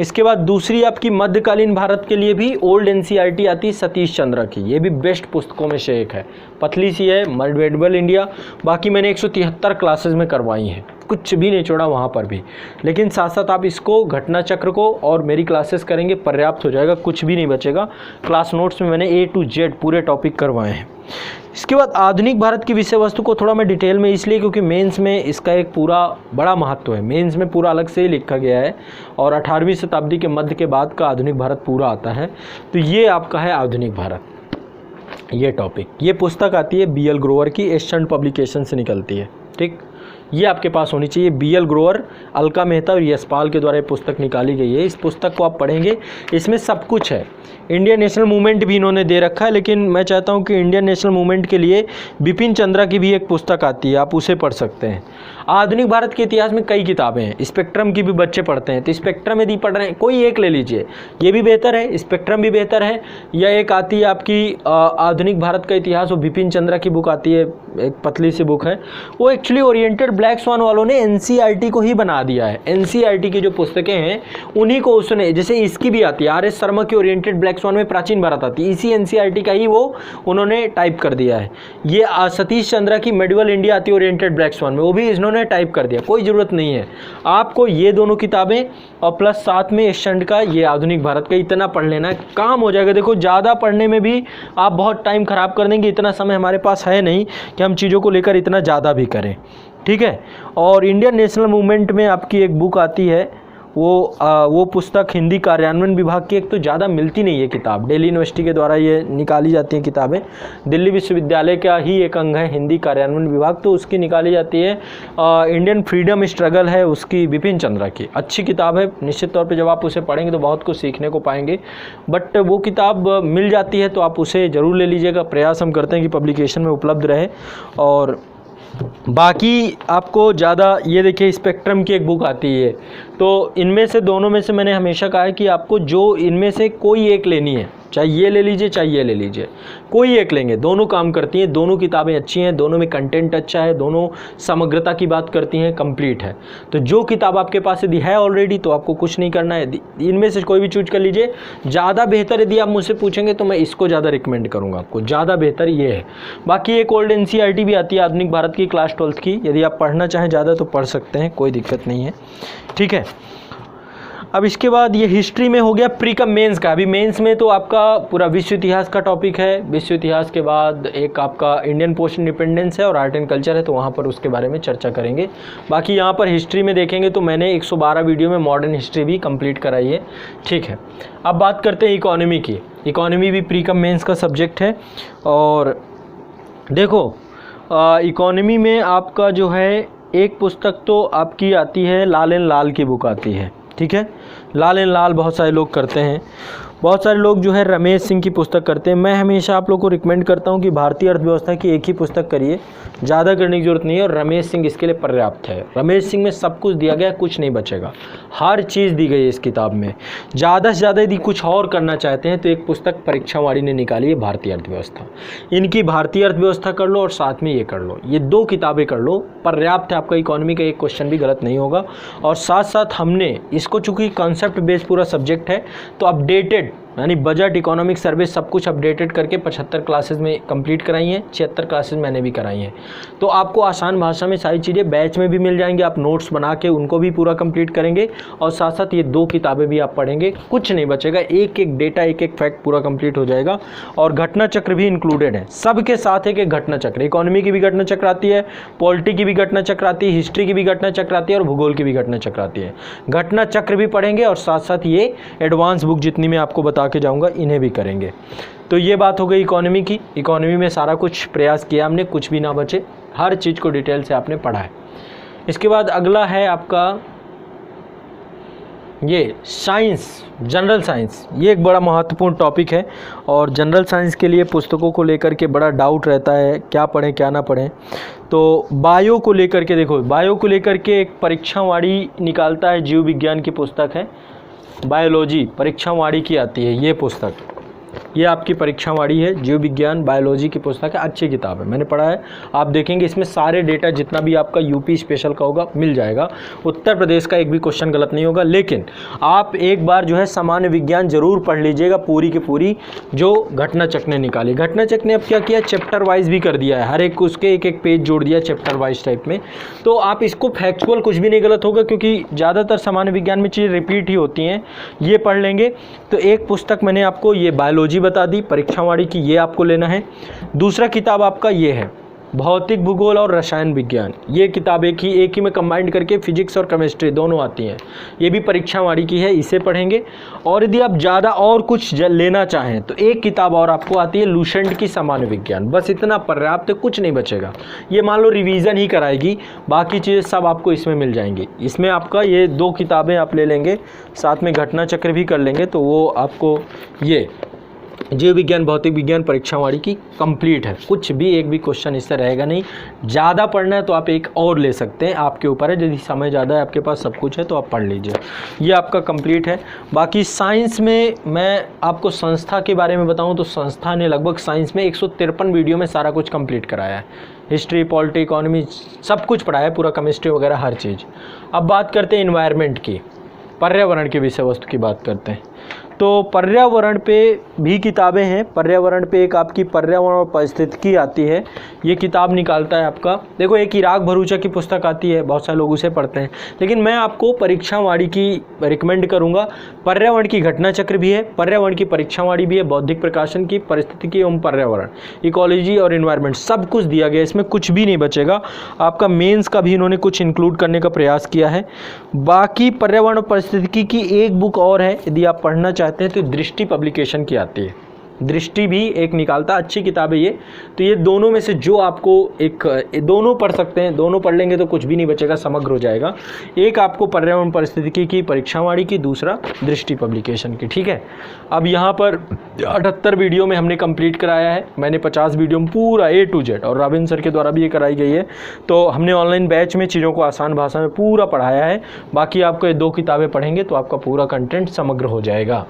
इसके बाद दूसरी आपकी मध्यकालीन भारत के लिए भी ओल्ड NCERT आती है सतीश चंद्र की, ये भी बेस्ट पुस्तकों में से एक है, पतली सी है, मेडिवल इंडिया। बाकी मैंने 173 क्लासेस में करवाई हैं, कुछ भी नहीं छोड़ा वहाँ पर भी। लेकिन साथ साथ आप इसको घटना चक्र को और मेरी क्लासेस करेंगे, पर्याप्त हो जाएगा, कुछ भी नहीं बचेगा। क्लास नोट्स में मैंने A to Z पूरे टॉपिक करवाए हैं। इसके बाद आधुनिक भारत की विषय वस्तु को थोड़ा मैं डिटेल में इसलिए क्योंकि मेंस में इसका एक पूरा बड़ा महत्व है, मेंस में पूरा अलग से ही लिखा गया है, और 18वीं शताब्दी के मध्य के बाद का आधुनिक भारत पूरा आता है। तो ये आपका है आधुनिक भारत। ये टॉपिक, ये पुस्तक आती है BL ग्रोवर की, एशियन पब्लिकेशन से निकलती है। ठीक, ये आपके पास होनी चाहिए। BL ग्रोवर, अलका मेहता और यशपाल के द्वारा ये पुस्तक निकाली गई है। इस पुस्तक को आप पढ़ेंगे, इसमें सब कुछ है। इंडियन नेशनल मूवमेंट भी इन्होंने दे रखा है, लेकिन मैं चाहता हूँ कि इंडियन नेशनल मूवमेंट के लिए बिपिन चंद्रा की भी एक पुस्तक आती है, आप उसे पढ़ सकते हैं। आधुनिक भारत के इतिहास में कई किताबें हैं, स्पेक्ट्रम की भी बच्चे पढ़ते हैं, तो स्पेक्ट्रम यदि पढ़ रहे हैं कोई एक ले लीजिए, ये भी बेहतर है, स्पेक्ट्रम भी बेहतर है। या एक आती है आपकी आधुनिक भारत का इतिहास, वो बिपिन चंद्रा की बुक आती है, एक पतली सी बुक है, वो एक्चुअली ओरिएंटेड ब्लैक स्वान वालों ने NCERT को ही बना दिया है। NCERT की जो पुस्तकें हैं उन्हीं को उसने, जैसे इसकी भी आती है RS शर्मा की ओरिएंटेड ब्लैक स्वान में प्राचीन भारत आती है, इसी NCERT का ही वो उन्होंने टाइप कर दिया है। ये सतीश चंद्रा की मेडिवल इंडिया आती है ओरिएंटेड ब्लैक स्वान में, वो भी इन्होंने टाइप कर दिया। कोई ज़रूरत नहीं है आपको ये दोनों किताबें और प्लस साथ में एशियन का ये आधुनिक भारत का, इतना पढ़ लेना काम हो जाएगा। देखो ज़्यादा पढ़ने में भी आप बहुत टाइम ख़राब कर देंगे, इतना समय हमारे पास है नहीं कि हम चीज़ों को लेकर इतना ज़्यादा भी करें। ठीक है, और इंडियन नेशनल मूवमेंट में आपकी एक बुक आती है, वो पुस्तक हिंदी कार्यान्वयन विभाग की, एक तो ज़्यादा मिलती नहीं है किताब, दिल्ली यूनिवर्सिटी के द्वारा ये निकाली जाती हैं किताबें, दिल्ली विश्वविद्यालय का ही एक अंग है हिंदी कार्यान्वयन विभाग, तो उसकी निकाली जाती है। इंडियन फ्रीडम स्ट्रगल है उसकी, बिपिन चंद्रा की, अच्छी किताब है। निश्चित तौर पे जब आप उसे पढ़ेंगे तो बहुत कुछ सीखने को पाएंगे, बट वो किताब मिल जाती है तो आप उसे ज़रूर ले लीजिएगा। प्रयास हम करते हैं कि पब्लिकेशन में उपलब्ध रहे। और बाकी आपको ज़्यादा, ये देखिए स्पेक्ट्रम की एक बुक आती है, तो इनमें से दोनों में से मैंने हमेशा कहा है कि आपको जो इनमें से कोई एक लेनी है, चाहे ये ले लीजिए चाहे ये ले लीजिए, कोई एक लेंगे, दोनों काम करती हैं, दोनों किताबें अच्छी हैं, दोनों में कंटेंट अच्छा है, दोनों समग्रता की बात करती हैं, कंप्लीट है। तो जो किताब आपके पास यदि है ऑलरेडी तो आपको कुछ नहीं करना है, इनमें से कोई भी चूज कर लीजिए। ज़्यादा बेहतर यदि आप मुझसे पूछेंगे तो मैं इसको ज़्यादा रिकमेंड करूँगा आपको, ज़्यादा बेहतर ये है। बाकी एक ओल्ड NCERT भी आती है आधुनिक भारत की, क्लास 12th की, यदि आप पढ़ना चाहें ज़्यादा तो पढ़ सकते हैं, कोई दिक्कत नहीं है। ठीक है, अब इसके बाद ये हिस्ट्री में हो गया, प्री कम मेंस का। अभी मेंस में तो आपका पूरा विश्व इतिहास का टॉपिक है, विश्व इतिहास के बाद एक आपका इंडियन पोस्ट इंडिपेंडेंस है और आर्ट एंड कल्चर है, तो वहाँ पर उसके बारे में चर्चा करेंगे। बाकी यहाँ पर हिस्ट्री में देखेंगे तो मैंने 112 वीडियो में मॉडर्न हिस्ट्री भी कंप्लीट कराई है। ठीक है, अब बात करते हैं इकोनॉमी की। इकोनॉमी भी प्री कम मेंस का सब्जेक्ट है। और देखो इकोनॉमी में आपका जो है एक पुस्तक तो आपकी आती है, लाल एंड लाल की बुक आती है। ठीक है, लाल एंड लाल बहुत सारे लोग करते हैं, बहुत सारे लोग जो है रमेश सिंह की पुस्तक करते हैं। मैं हमेशा आप लोग को रिकमेंड करता हूं कि भारतीय अर्थव्यवस्था की एक ही पुस्तक करिए, ज़्यादा करने की ज़रूरत नहीं है, और रमेश सिंह इसके लिए पर्याप्त है। रमेश सिंह में सब कुछ दिया गया, कुछ नहीं बचेगा, हर चीज़ दी गई है इस किताब में। ज़्यादा से ज़्यादा यदि कुछ और करना चाहते हैं तो एक पुस्तक परीक्षावाड़ी ने निकाली है, भारतीय अर्थव्यवस्था। इनकी भारतीय अर्थव्यवस्था कर लो और साथ में ये कर लो, ये 2 किताबें कर लो, पर्याप्त है। आपका इकोनॉमी का एक क्वेश्चन भी गलत नहीं होगा। और साथ साथ हमने इसको, चूँकि कॉन्सेप्ट बेस्ड पूरा सब्जेक्ट है, तो अपडेटेड यानी बजट, इकोनॉमिक सर्विस सब कुछ अपडेटेड करके 75 क्लासेस में कंप्लीट कराई हैं, 76 क्लासेस मैंने भी कराई हैं। तो आपको आसान भाषा में सारी चीज़ें बैच में भी मिल जाएंगी, आप नोट्स बना के उनको भी पूरा कंप्लीट करेंगे, और साथ साथ ये 2 किताबें भी आप पढ़ेंगे, कुछ नहीं बचेगा, एक एक डेटा, एक एक फैक्ट पूरा कंप्लीट हो जाएगा। और घटना चक्र भी इंक्लूडेड है, सबके साथ एक एक घटना चक्र, इकोनॉमी की भी घटना चक्र आती है, पॉलिटी की भी घटना चक्र आती है, हिस्ट्री की भी घटना चक्र आती है, और भूगोल की भी घटना चक्र आती है। घटना चक्र भी पढ़ेंगे और साथ साथ ये एडवांस बुक जितनी मैं आपको बता के जाऊँगा इन्हें भी करेंगे। तो ये बात हो गई इकोनॉमी की। इकोनॉमी में सारा कुछ प्रयास किया हमने, कुछ भी ना बचे, हर चीज़ को डिटेल से आपने पढ़ा है। इसके बाद अगला है आपका ये साइंस, जनरल साइंस। ये एक बड़ा महत्वपूर्ण टॉपिक है, और जनरल साइंस के लिए पुस्तकों को लेकर के बड़ा डाउट रहता है, क्या पढ़ें क्या ना पढ़ें। तो बायो को लेकर के देखो, बायो को लेकर के एक परीक्षावाड़ी निकालता है, जीव विज्ञान की पुस्तक है, बायोलॉजी परीक्षावाड़ी की आती है ये पुस्तक। ये आपकी परीक्षावाड़ी है, जीव विज्ञान बायोलॉजी की पुस्तक है, अच्छी किताब है, मैंने पढ़ा है। आप देखेंगे इसमें सारे डेटा जितना भी आपका यूपी स्पेशल का होगा मिल जाएगा, उत्तर प्रदेश का एक भी क्वेश्चन गलत नहीं होगा। लेकिन आप एक बार जो है सामान्य विज्ञान जरूर पढ़ लीजिएगा, पूरी की पूरी जो घटना चक्र ने निकाली। घटना चक्र ने अब क्या किया, चैप्टर वाइज भी कर दिया है, हर एक उसके एक एक पेज जोड़ दिया चैप्टर वाइज टाइप में। तो आप इसको फैक्चुअल कुछ भी नहीं गलत होगा, क्योंकि ज़्यादातर सामान्य विज्ञान में चीज़ें रिपीट ही होती हैं, ये पढ़ लेंगे। तो एक पुस्तक मैंने आपको ये बायोलॉजी बता दी परीक्षावाड़ी की, ये आपको लेना है। दूसरा किताब आपका ये है, भौतिक भूगोल और रसायन विज्ञान, ये किताब एक ही में कंबाइंड करके फिजिक्स और केमिस्ट्री दोनों आती हैं। ये भी परीक्षावाड़ी की है, इसे पढ़ेंगे। और यदि आप ज़्यादा और कुछ लेना चाहें तो एक किताब और आपको आती है लुसेंट की सामान्य विज्ञान, बस इतना पर्याप्त है, कुछ नहीं बचेगा। ये मान लो रिवीजन ही कराएगी, बाकी चीज़ें सब आपको इसमें मिल जाएंगी। इसमें आपका ये 2 किताबें आप ले लेंगे, साथ में घटना चक्र भी कर लेंगे, तो वो आपको ये जीव विज्ञान भौतिक विज्ञान परीक्षावाड़ी की कंप्लीट है। कुछ भी एक भी क्वेश्चन इससे रहेगा नहीं। ज़्यादा पढ़ना है तो आप एक और ले सकते हैं, आपके ऊपर है। यदि समय ज़्यादा है, आपके पास सब कुछ है, तो आप पढ़ लीजिए। ये आपका कंप्लीट है। बाकी साइंस में मैं आपको संस्था के बारे में बताऊं तो संस्था ने लगभग साइंस में 153 वीडियो में सारा कुछ कंप्लीट कराया है। हिस्ट्री, पॉलिटी, इकोनॉमी सब कुछ पढ़ाया है, पूरा केमिस्ट्री वगैरह हर चीज़। अब बात करते हैं इन्वायरमेंट की, पर्यावरण की विषय वस्तु की बात करते हैं। तो पर्यावरण पे भी किताबें हैं। पर्यावरण पे एक आपकी पर्यावरण और पारिस्थितिकी आती है, ये किताब निकालता है आपका। देखो, एक इराक भरूचा की पुस्तक आती है, बहुत सारे लोग उसे पढ़ते हैं, लेकिन मैं आपको परीक्षावाड़ी की रिकमेंड करूँगा। पर्यावरण की घटना चक्र भी है, पर्यावरण की परीक्षावाड़ी भी है, बौद्धिक प्रकाशन की पारिस्थितिकी एवं पर्यावरण, इकोलॉजी और इन्वायरमेंट सब कुछ दिया गया, इसमें कुछ भी नहीं बचेगा। आपका मेंस का भी इन्होंने कुछ इंक्लूड करने का प्रयास किया है। बाकी पर्यावरण और पारिस्थितिकी की एक बुक और है, यदि आप पढ़ना चाहते हैं तो दृष्टि पब्लिकेशन की आती है। दृष्टि भी एक निकालता, अच्छी किताब है ये। तो ये दोनों में से जो आपको एक, दोनों पढ़ सकते हैं, दोनों पढ़ लेंगे तो कुछ भी नहीं बचेगा, समग्र हो जाएगा। एक आपको पर्यावरण परिस्थितिकी की परीक्षावाड़ी की, दूसरा दृष्टि पब्लिकेशन की, ठीक है। अब यहाँ पर 78 वीडियो में हमने कंप्लीट कराया है। मैंने 50 वीडियो में पूरा A to Z, और रॉबिन सर के द्वारा भी ये कराई गई है। तो हमने ऑनलाइन बैच में चीज़ों को आसान भाषा में पूरा पढ़ाया है। बाकी आपको ये 2 किताबें पढ़ेंगे तो आपका पूरा कंटेंट समग्र हो जाएगा।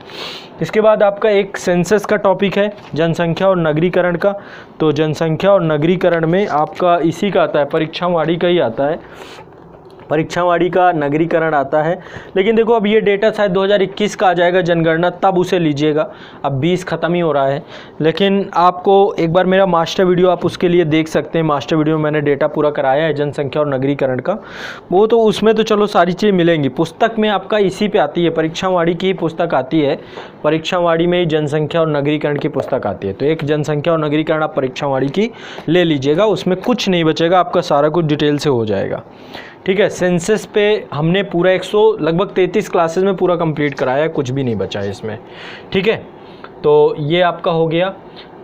इसके बाद आपका एक सेंसस का टॉपिक है, जनसंख्या और नगरीकरण का। तो जनसंख्या और नगरीकरण में आपका इसी का आता है, परीक्षावाड़ी का ही आता है, परीक्षावाड़ी का नगरीकरण आता है। लेकिन देखो, अब ये डेटा शायद 2021 का आ जाएगा जनगणना, तब उसे लीजिएगा। अब 20 ख़त्म ही हो रहा है। लेकिन आपको एक बार मेरा मास्टर वीडियो आप उसके लिए देख सकते हैं। मास्टर वीडियो में मैंने डेटा पूरा कराया है जनसंख्या और नगरीकरण का, वो तो उसमें तो चलो सारी चीज़ें मिलेंगी। पुस्तक में आपका इसी पे आती है, परीक्षावाड़ी की पुस्तक आती है, परीक्षावाड़ी में जनसंख्या और नगरीकरण की पुस्तक आती है। तो एक जनसंख्या और नगरीकरण आप परीक्षावाड़ी की ले लीजिएगा, उसमें कुछ नहीं बचेगा, आपका सारा कुछ डिटेल से हो जाएगा, ठीक है। सेंसस पे हमने पूरा 100 लगभग 33 क्लासेस में पूरा कंप्लीट कराया है, कुछ भी नहीं बचा है इसमें, ठीक है। तो ये आपका हो गया।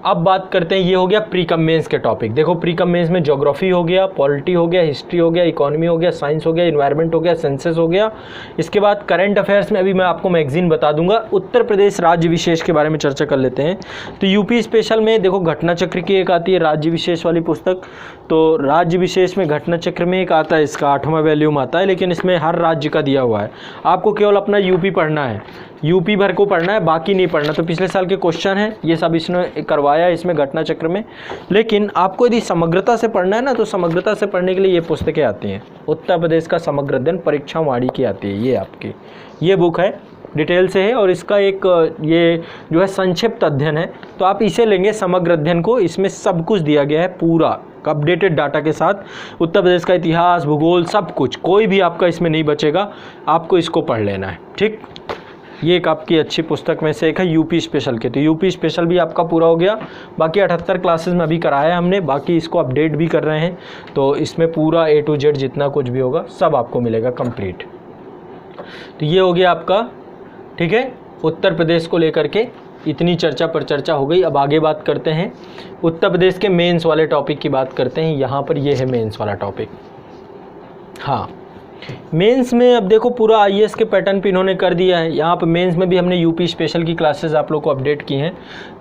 अब बात करते हैं, ये हो गया प्री कम मेंस के टॉपिक। देखो, प्री कम मेंस में ज्योग्राफी हो गया, पॉलिटी हो गया, हिस्ट्री हो गया, इकोनॉमी हो गया, साइंस हो गया, इन्वायरमेंट हो गया, सेंसस हो गया। इसके बाद करंट अफेयर्स में अभी मैं आपको मैगजीन बता दूंगा। उत्तर प्रदेश राज्य विशेष के बारे में चर्चा कर लेते हैं। तो यूपी स्पेशल में देखो, घटना चक्र की एक आती है राज्य विशेष वाली पुस्तक। तो राज्य विशेष में घटना चक्र में एक आता है, इसका 8वां वॉल्यूम आता है, लेकिन इसमें हर राज्य का दिया हुआ है। आपको केवल अपना यूपी पढ़ना है, यूपी भर को पढ़ना है, बाकी नहीं पढ़ना। तो पिछले साल के क्वेश्चन है, ये सब इसने करवाया है इसमें घटना चक्र में। लेकिन आपको यदि समग्रता से पढ़ना है ना, तो समग्रता से पढ़ने के लिए ये पुस्तकें आती हैं। उत्तर प्रदेश का समग्र अध्ययन परीक्षावाड़ी की आती है, ये आपकी ये बुक है, डिटेल से है। और इसका एक ये जो है संक्षिप्त अध्ययन है, तो आप इसे लेंगे समग्र अध्ययन को। इसमें सब कुछ दिया गया है पूरा अपडेटेड डाटा के साथ। उत्तर प्रदेश का इतिहास, भूगोल, सब कुछ, कोई भी आपका इसमें नहीं बचेगा। आपको इसको पढ़ लेना है, ठीक। ये एक आपकी अच्छी पुस्तक में से एक है यूपी स्पेशल के। तो यूपी स्पेशल भी आपका पूरा हो गया। बाकी 78 क्लासेस में अभी कराया है हमने, बाकी इसको अपडेट भी कर रहे हैं। तो इसमें पूरा A to Z जितना कुछ भी होगा सब आपको मिलेगा कंप्लीट। तो ये हो गया आपका, ठीक है। उत्तर प्रदेश को लेकर के इतनी चर्चा पर चर्चा हो गई। अब आगे बात करते हैं उत्तर प्रदेश के मेंस वाले टॉपिक की बात करते हैं। यहाँ पर ये है मेंस वाला टॉपिक। हाँ, मेंस में अब देखो पूरा IAS के पैटर्न पे इन्होंने कर दिया है। यहाँ पर मेंस में भी हमने यूपी स्पेशल की क्लासेस आप लोग को अपडेट की हैं।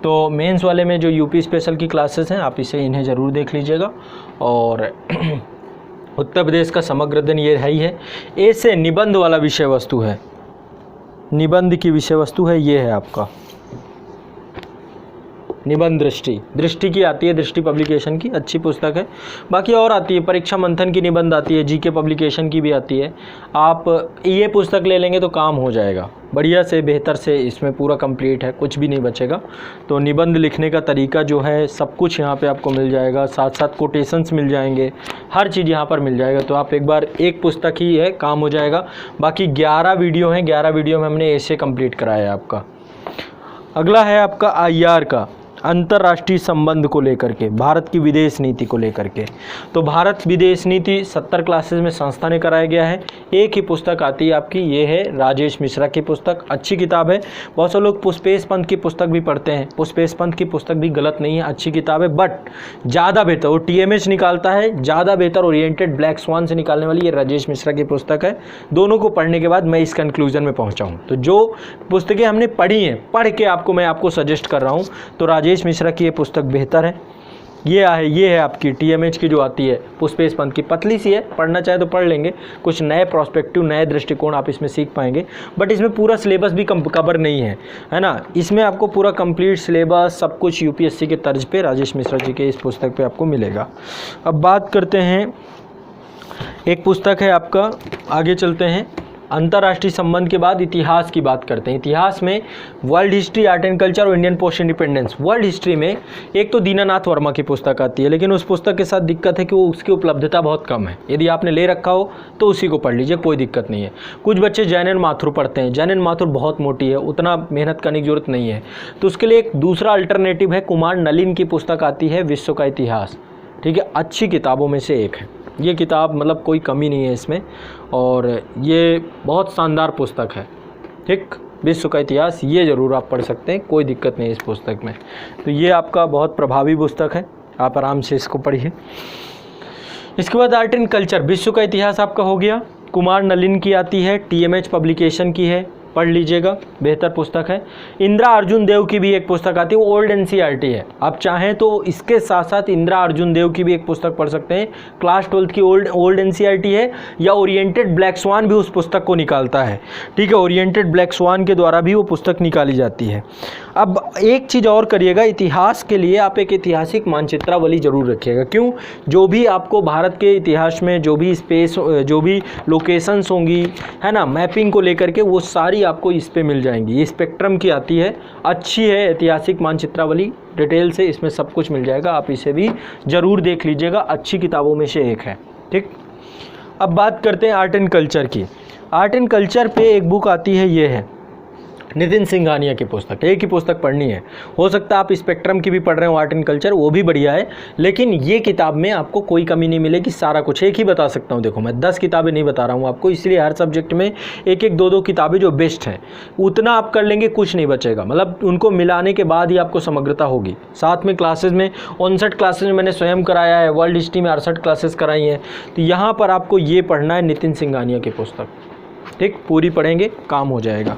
तो मेंस वाले में जो यूपी स्पेशल की क्लासेस हैं, आप इन्हें ज़रूर देख लीजिएगा। और उत्तर प्रदेश का समग्र अध्ययन ये है ही है। ए से निबंध वाला विषय वस्तु है, निबंध की विषय वस्तु है, ये है आपका निबंध दृष्टि की आती है, दृष्टि पब्लिकेशन की अच्छी पुस्तक है। बाकी और आती है, परीक्षा मंथन की निबंध आती है, GK पब्लिकेशन की भी आती है। आप ये पुस्तक ले लेंगे तो काम हो जाएगा बढ़िया से, बेहतर से। इसमें पूरा कंप्लीट है, कुछ भी नहीं बचेगा। तो निबंध लिखने का तरीका जो है सब कुछ यहाँ पे आपको मिल जाएगा, साथ साथ कोटेशंस मिल जाएंगे, हर चीज़ यहाँ पर मिल जाएगा। तो आप एक बार, एक पुस्तक ही है, काम हो जाएगा। बाकी 11 वीडियो हैं, 11 वीडियो में हमने ऐसे कंप्लीट कराया है आपका। अगला है आपका IR का। अंतर्राष्ट्रीय संबंध को लेकर के, भारत की विदेश नीति को लेकर के। तो भारत विदेश नीति 70 क्लासेस में संस्था ने कराया गया है। एक ही पुस्तक आती है आपकी, ये है राजेश मिश्रा की पुस्तक, अच्छी किताब है। बहुत से लोग पुष्पेश पंत की पुस्तक भी पढ़ते हैं, पुष्पेश पंत की पुस्तक भी गलत नहीं है, अच्छी किताब है, बट ज़्यादा बेहतर वो TMH निकालता है, ज़्यादा बेहतर ओरिएंटेड ब्लैक स्वान से निकालने वाली ये राजेश मिश्रा की पुस्तक है। दोनों को पढ़ने के बाद मैं इस कंक्लूजन में पहुँचा हूँ। तो जो पुस्तकें हमने पढ़ी हैं, पढ़ के मैं आपको सजेस्ट कर रहा हूँ, तो राजेश मिश्रा की ये पुस्तक बेहतर है। ये है आपकी TMH की जो आती है पुष्पेश पंत की, पतली सी है, पढ़ना चाहे तो पढ़ लेंगे, कुछ नए प्रोस्पेक्टिव, नए दृष्टिकोण आप इसमें सीख पाएंगे। बट इसमें पूरा सिलेबस भी कवर नहीं है ना। इसमें आपको पूरा कंप्लीट सिलेबस सब कुछ UPSC के तर्ज पे राजेश मिश्रा जी के इस पुस्तक पे आपको मिलेगा। अब बात करते हैं, एक पुस्तक है आपका, आगे चलते हैं, अंतर्राष्ट्रीय संबंध के बाद इतिहास की बात करते हैं। इतिहास में world history, art and culture और Indian post independence. World history में एक तो दीनानाथ वर्मा की पुस्तक आती है, लेकिन उस पुस्तक के साथ दिक्कत है कि वो उसकी उपलब्धता बहुत कम है। यदि आपने ले रखा हो तो उसी को पढ़ लीजिए, कोई दिक्कत नहीं है। कुछ बच्चे जैनन माथुर पढ़ते हैं, जैनन माथुर बहुत मोटी है, उतना मेहनत करने की जरूरत नहीं है, तो उसके लिए एक दूसरा अल्टरनेटिव है, कुमार नलिन की पुस्तक आती है विश्व का इतिहास। ठीक है, अच्छी किताबों में से एक है ये किताब, मतलब कोई कमी नहीं है इसमें, और ये बहुत शानदार पुस्तक है। ठीक, विश्व का इतिहास ये ज़रूर आप पढ़ सकते हैं, कोई दिक्कत नहीं है इस पुस्तक में। तो ये आपका बहुत प्रभावी पुस्तक है, आप आराम से इसको पढ़िए। इसके बाद आर्ट एंड कल्चर, विश्व का इतिहास आपका हो गया, कुमार नलिन की आती है, TMH पब्लिकेशन की है, पढ़ लीजिएगा, बेहतर पुस्तक है। इंदिरा अर्जुन देव की भी एक पुस्तक आती है, वो ओल्ड NCERT है। आप चाहें तो इसके साथ साथ इंदिरा अर्जुन देव की भी एक पुस्तक पढ़ सकते हैं, क्लास 12th की ओल्ड NCERT है, या ओरिएंटेड ब्लैक स्वान भी उस पुस्तक को निकालता है। ठीक है, ओरिएंटेड ब्लैक स्वान के द्वारा भी वो पुस्तक निकाली जाती है। अब एक चीज़ और करिएगा, इतिहास के लिए आप एक ऐतिहासिक मानचित्रावली जरूर रखिएगा। क्यों? जो भी आपको भारत के इतिहास में जो भी स्पेस, जो भी लोकेशंस होंगी, है ना, मैपिंग को लेकर के, वो सारी आपको इस पे मिल जाएंगी। ये स्पेक्ट्रम की आती है, अच्छी है ऐतिहासिक मानचित्रावली, डिटेल से इसमें सब कुछ मिल जाएगा, आप इसे भी ज़रूर देख लीजिएगा, अच्छी किताबों में से एक है। ठीक, अब बात करते हैं आर्ट एंड कल्चर की। आर्ट एंड कल्चर पे एक बुक आती है, ये है नितिन सिंघानिया की पुस्तक। एक ही पुस्तक पढ़नी है, हो सकता है आप स्पेक्ट्रम की भी पढ़ रहे हो, आर्ट एंड कल्चर, वो भी बढ़िया है, लेकिन ये किताब में आपको कोई कमी नहीं मिलेगी, सारा कुछ एक ही बता सकता हूँ। देखो, मैं 10 किताबें नहीं बता रहा हूँ आपको, इसलिए हर सब्जेक्ट में एक एक दो किताबें जो बेस्ट हैं उतना आप कर लेंगे, कुछ नहीं बचेगा, मतलब उनको मिलाने के बाद ही आपको समग्रता होगी। साथ में क्लासेज में 59 क्लासेज में मैंने स्वयं कराया है, वर्ल्ड हिस्ट्री में 68 क्लासेस कराई हैं, तो यहाँ पर आपको ये पढ़ना है नितिन सिंघानिया की पुस्तक। ठीक, पूरी पढ़ेंगे, काम हो जाएगा।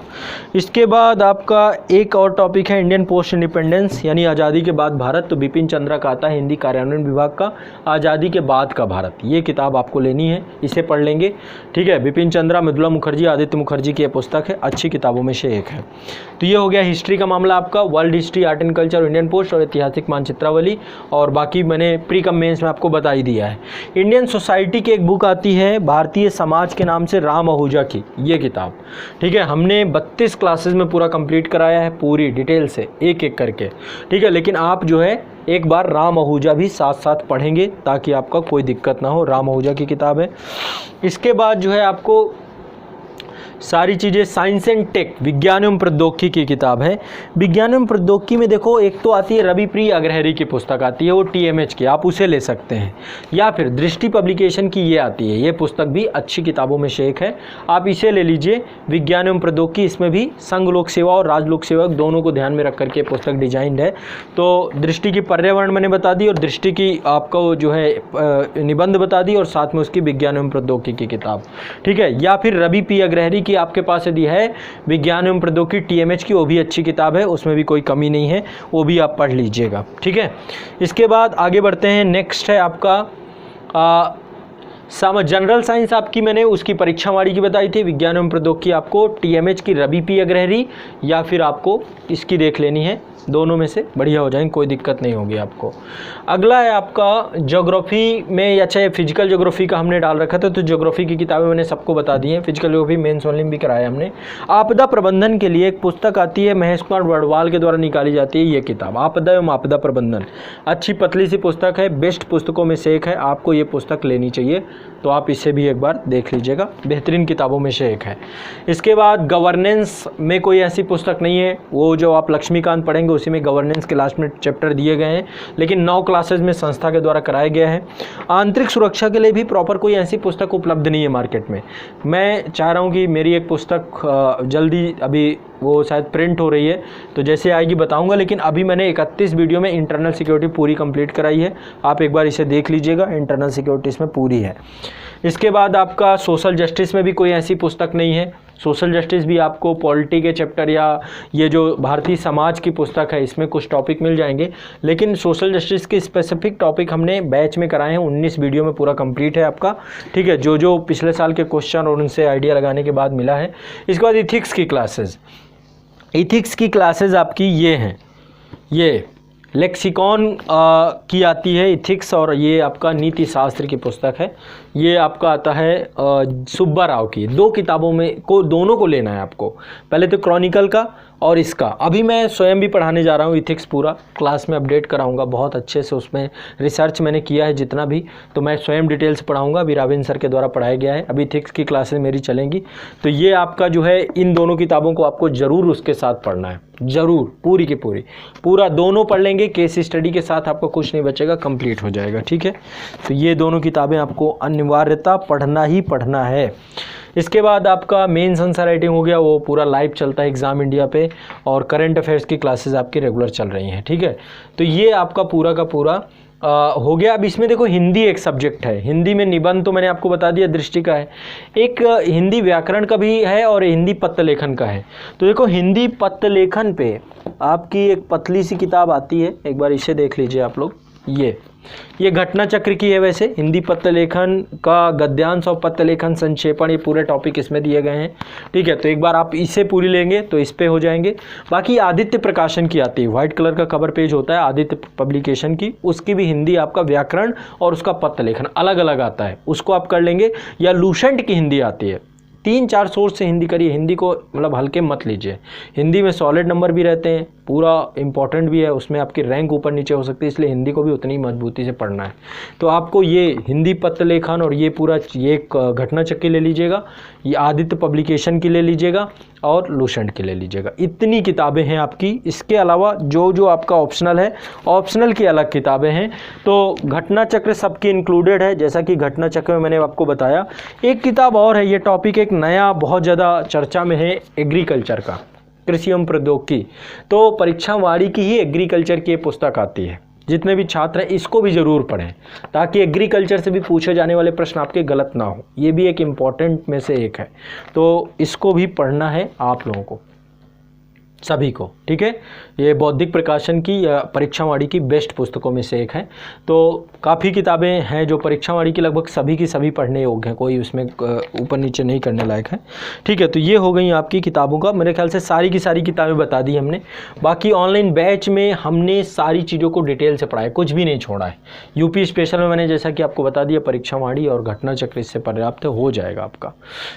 इसके बाद आपका एक और टॉपिक है इंडियन पोस्ट इंडिपेंडेंस, यानी आज़ादी के बाद भारत। तो बिपिन चंद्रा का आता है, हिंदी कार्यान्वयन विभाग का, आज़ादी के बाद का भारत। ये किताब आपको लेनी है, इसे पढ़ लेंगे। ठीक है, बिपिन चंद्रा, मृदुला मुखर्जी, आदित्य मुखर्जी की यह पुस्तक है, अच्छी किताबों में से एक है। तो ये हो गया हिस्ट्री का मामला आपका, world history, art and culture, Indian post और ऐतिहासिक मानचित्रावली, और बाकी मैंने प्री कम मेंस में आपको बता ही दिया है। इंडियन सोसाइटी की एक बुक आती है भारतीय समाज के नाम से, राम आहूजा की ये किताब। ठीक है, हमने 32 क्लासेस में पूरा कंप्लीट कराया है, पूरी डिटेल से एक एक करके। ठीक है, लेकिन आप जो है एक बार राम आहूजा भी साथ साथ पढ़ेंगे ताकि आपका कोई दिक्कत ना हो। राम आहूजा की किताब है। इसके बाद जो है आपको सारी चीज़ें साइंस एंड टेक, विज्ञान एवं प्रौद्योगिकी की किताब है। विज्ञान एवं प्रौद्योगिकी में देखो, एक तो आती है रवि प्रिय अग्रहरि की पुस्तक आती है, वो TMH की, आप उसे ले सकते हैं, या फिर दृष्टि पब्लिकेशन की ये आती है, ये पुस्तक भी अच्छी किताबों में से एक है, आप इसे ले लीजिए। विज्ञान एवं प्रौद्योगिकी, इसमें भी संघ लोक सेवा और राज लोक सेवा दोनों को ध्यान में रख करके पुस्तक डिजाइंड है। तो दृष्टि की पर्यावरण मैंने बता दी, और दृष्टि की आपको जो है निबंध बता दी, और साथ में उसकी विज्ञान एवं प्रौद्योगिकी की किताब। ठीक है, या फिर रवि प्रिय अग्रहरि की आपके पास यदि है विज्ञान एवं प्रौद्योगिकी TMH की, वो भी अच्छी किताब है, उसमें भी कोई कमी नहीं है, वो भी आप पढ़ लीजिएगा। ठीक है, इसके बाद आगे बढ़ते हैं। नेक्स्ट है आपका जनरल साइंस, आपकी मैंने उसकी परीक्षावाड़ी की बताई थी। विज्ञान एवं प्रौद्योगिकी आपको TMH की रवि प्रिय अग्रहरि, या फिर आपको इसकी देख लेनी है, दोनों में से बढ़िया हो जाएंगे, कोई दिक्कत नहीं होगी आपको। अगला है आपका ज्योग्राफी में, या चाहे फिजिकल ज्योग्राफी का हमने डाल रखा था, तो ज्योग्राफी की किताबें मैंने सबको बता दी हैं। फिजिकल ज्योग्राफी मेंस ओनली भी कराया हमने। आपदा प्रबंधन के लिए एक पुस्तक आती है, महेश कुमार बड़वाल के द्वारा निकाली जाती है ये किताब, आपदा एवं आपदा प्रबंधन। अच्छी पतली सी पुस्तक है, बेस्ट पुस्तकों में से एक है, आपको ये पुस्तक लेनी चाहिए, तो आप इसे भी एक बार देख लीजिएगा, बेहतरीन किताबों में से एक है। इसके बाद गवर्नेंस में कोई ऐसी पुस्तक नहीं है, वो जो आप लक्ष्मीकांत पढ़ेंगे उसी में गवर्नेंस के लास्ट में चैप्टर दिए गए हैं, लेकिन 9 क्लासेज में संस्था के द्वारा कराया गया है। आंतरिक सुरक्षा के लिए भी प्रॉपर कोई ऐसी पुस्तक उपलब्ध नहीं है मार्केट में। मैं चाह रहा हूँ कि मेरी एक पुस्तक जल्दी, अभी वो शायद प्रिंट हो रही है, तो जैसे आएगी बताऊंगा, लेकिन अभी मैंने 31 वीडियो में इंटरनल सिक्योरिटी पूरी कंप्लीट कराई है, आप एक बार इसे देख लीजिएगा, इंटरनल सिक्योरिटी इसमें पूरी है। इसके बाद आपका सोशल जस्टिस में भी कोई ऐसी पुस्तक नहीं है। सोशल जस्टिस भी आपको पॉलिटी के चैप्टर या ये जो भारतीय समाज की पुस्तक है इसमें कुछ टॉपिक मिल जाएंगे, लेकिन सोशल जस्टिस के स्पेसिफिक टॉपिक हमने बैच में कराए हैं, 19 वीडियो में पूरा कंप्लीट है आपका, ठीक है, जो जो पिछले साल के क्वेश्चन और उनसे आइडिया लगाने के बाद मिला है। इसके बाद इथिक्स की क्लासेज, इथिक्स की क्लासेज आपकी ये हैं, ये लेक्सिकॉन की आती है इथिक्स, और ये आपका नीति शास्त्र की पुस्तक है, ये आपका आता है सुब्बा राव की। 2 किताबों में को दोनों को लेना है आपको, पहले तो क्रॉनिकल का और इसका। अभी मैं स्वयं भी पढ़ाने जा रहा हूँ इथिक्स, पूरा क्लास में अपडेट कराऊंगा बहुत अच्छे से, उसमें रिसर्च मैंने किया है जितना भी, तो मैं स्वयं डिटेल से पढ़ाऊंगा, अभी राविन सर के द्वारा पढ़ाया गया है। अभी इथिक्स की क्लासेस मेरी चलेंगी, तो ये आपका जो है इन दोनों किताबों को आपको ज़रूर उसके साथ पढ़ना है, ज़रूर, पूरी की पूरी, पूरा दोनों पढ़ लेंगे, केस स्टडी के साथ आपको कुछ नहीं बचेगा, कंप्लीट हो जाएगा, ठीक है। तो ये दोनों किताबें आपको अनिवार्यता पढ़ना ही पढ़ना है। इसके बाद आपका मेंस आंसर राइटिंग हो गया, वो पूरा लाइव चलता है एग्ज़ाम इंडिया पे, और करंट अफेयर्स की क्लासेस आपकी रेगुलर चल रही हैं, ठीक है। तो ये आपका पूरा का पूरा हो गया। अब इसमें देखो हिंदी एक सब्जेक्ट है, हिंदी में निबंध तो मैंने आपको बता दिया दृष्टि का है, एक हिंदी व्याकरण का भी है और हिंदी पत्र लेखन का है। तो देखो हिंदी पत्र लेखन पे आपकी एक पतली सी किताब आती है, एक बार इसे देख लीजिए आप लोग, ये घटना चक्र की है। वैसे हिंदी पत्र लेखन का गद्यांश और पत्र लेखन संक्षेपण, ये पूरे टॉपिक इसमें दिए गए हैं, ठीक है। तो एक बार आप इसे पूरी लेंगे तो इस पे हो जाएंगे। बाकी आदित्य प्रकाशन की आती है, व्हाइट कलर का कवर पेज होता है आदित्य पब्लिकेशन की, उसकी भी हिंदी आपका व्याकरण और उसका पत्र लेखन अलग अलग आता है, उसको आप कर लेंगे। या लूसेंट की हिंदी आती है, 3-4 सोर्स से हिंदी करिए, हिंदी को मतलब हल्के मत लीजिए, हिंदी में सॉलिड नंबर भी रहते हैं, पूरा इंपॉर्टेंट भी है, उसमें आपकी रैंक ऊपर नीचे हो सकती है, इसलिए हिंदी को भी उतनी मजबूती से पढ़ना है। तो आपको ये हिंदी पत्र लेखन और ये पूरा ये घटना चक्र ले लीजिएगा, ये आदित्य पब्लिकेशन की ले लीजिएगा और लूसेंट की ले लीजिएगा, इतनी किताबें हैं आपकी। इसके अलावा जो जो आपका ऑप्शनल है, ऑप्शनल की अलग किताबें हैं। तो घटना चक्र सबकी इंक्लूडेड है, जैसा कि घटना चक्र में मैंने आपको बताया। एक किताब और है, ये टॉपिक एक नया बहुत ज़्यादा चर्चा में है, एग्रीकल्चर का, कृषि एवं प्रौद्योगिकी। तो परीक्षा वाणी की ही एग्रीकल्चर की पुस्तक आती है, जितने भी छात्र हैं इसको भी ज़रूर पढ़ें, ताकि एग्रीकल्चर से भी पूछे जाने वाले प्रश्न आपके गलत ना हो, ये भी एक इम्पॉर्टेंट में से एक है। तो इसको भी पढ़ना है आप लोगों को, सभी को, ठीक है। ये बौद्धिक प्रकाशन की या परीक्षा वाणी की बेस्ट पुस्तकों में से एक है। तो काफ़ी किताबें हैं जो परीक्षा वाणी की लगभग सभी की सभी पढ़ने योग्य हैं, कोई उसमें ऊपर नीचे नहीं करने लायक है, ठीक है। तो ये हो गई आपकी किताबों का, मेरे ख्याल से सारी की सारी किताबें बता दी हमने। बाकी ऑनलाइन बैच में हमने सारी चीज़ों को डिटेल से पढ़ाया, कुछ भी नहीं छोड़ा है। यूपी स्पेशल में मैंने जैसा कि आपको बता दिया, परीक्षा वाणी और घटना चक्र इससे पर्याप्त हो जाएगा आपका,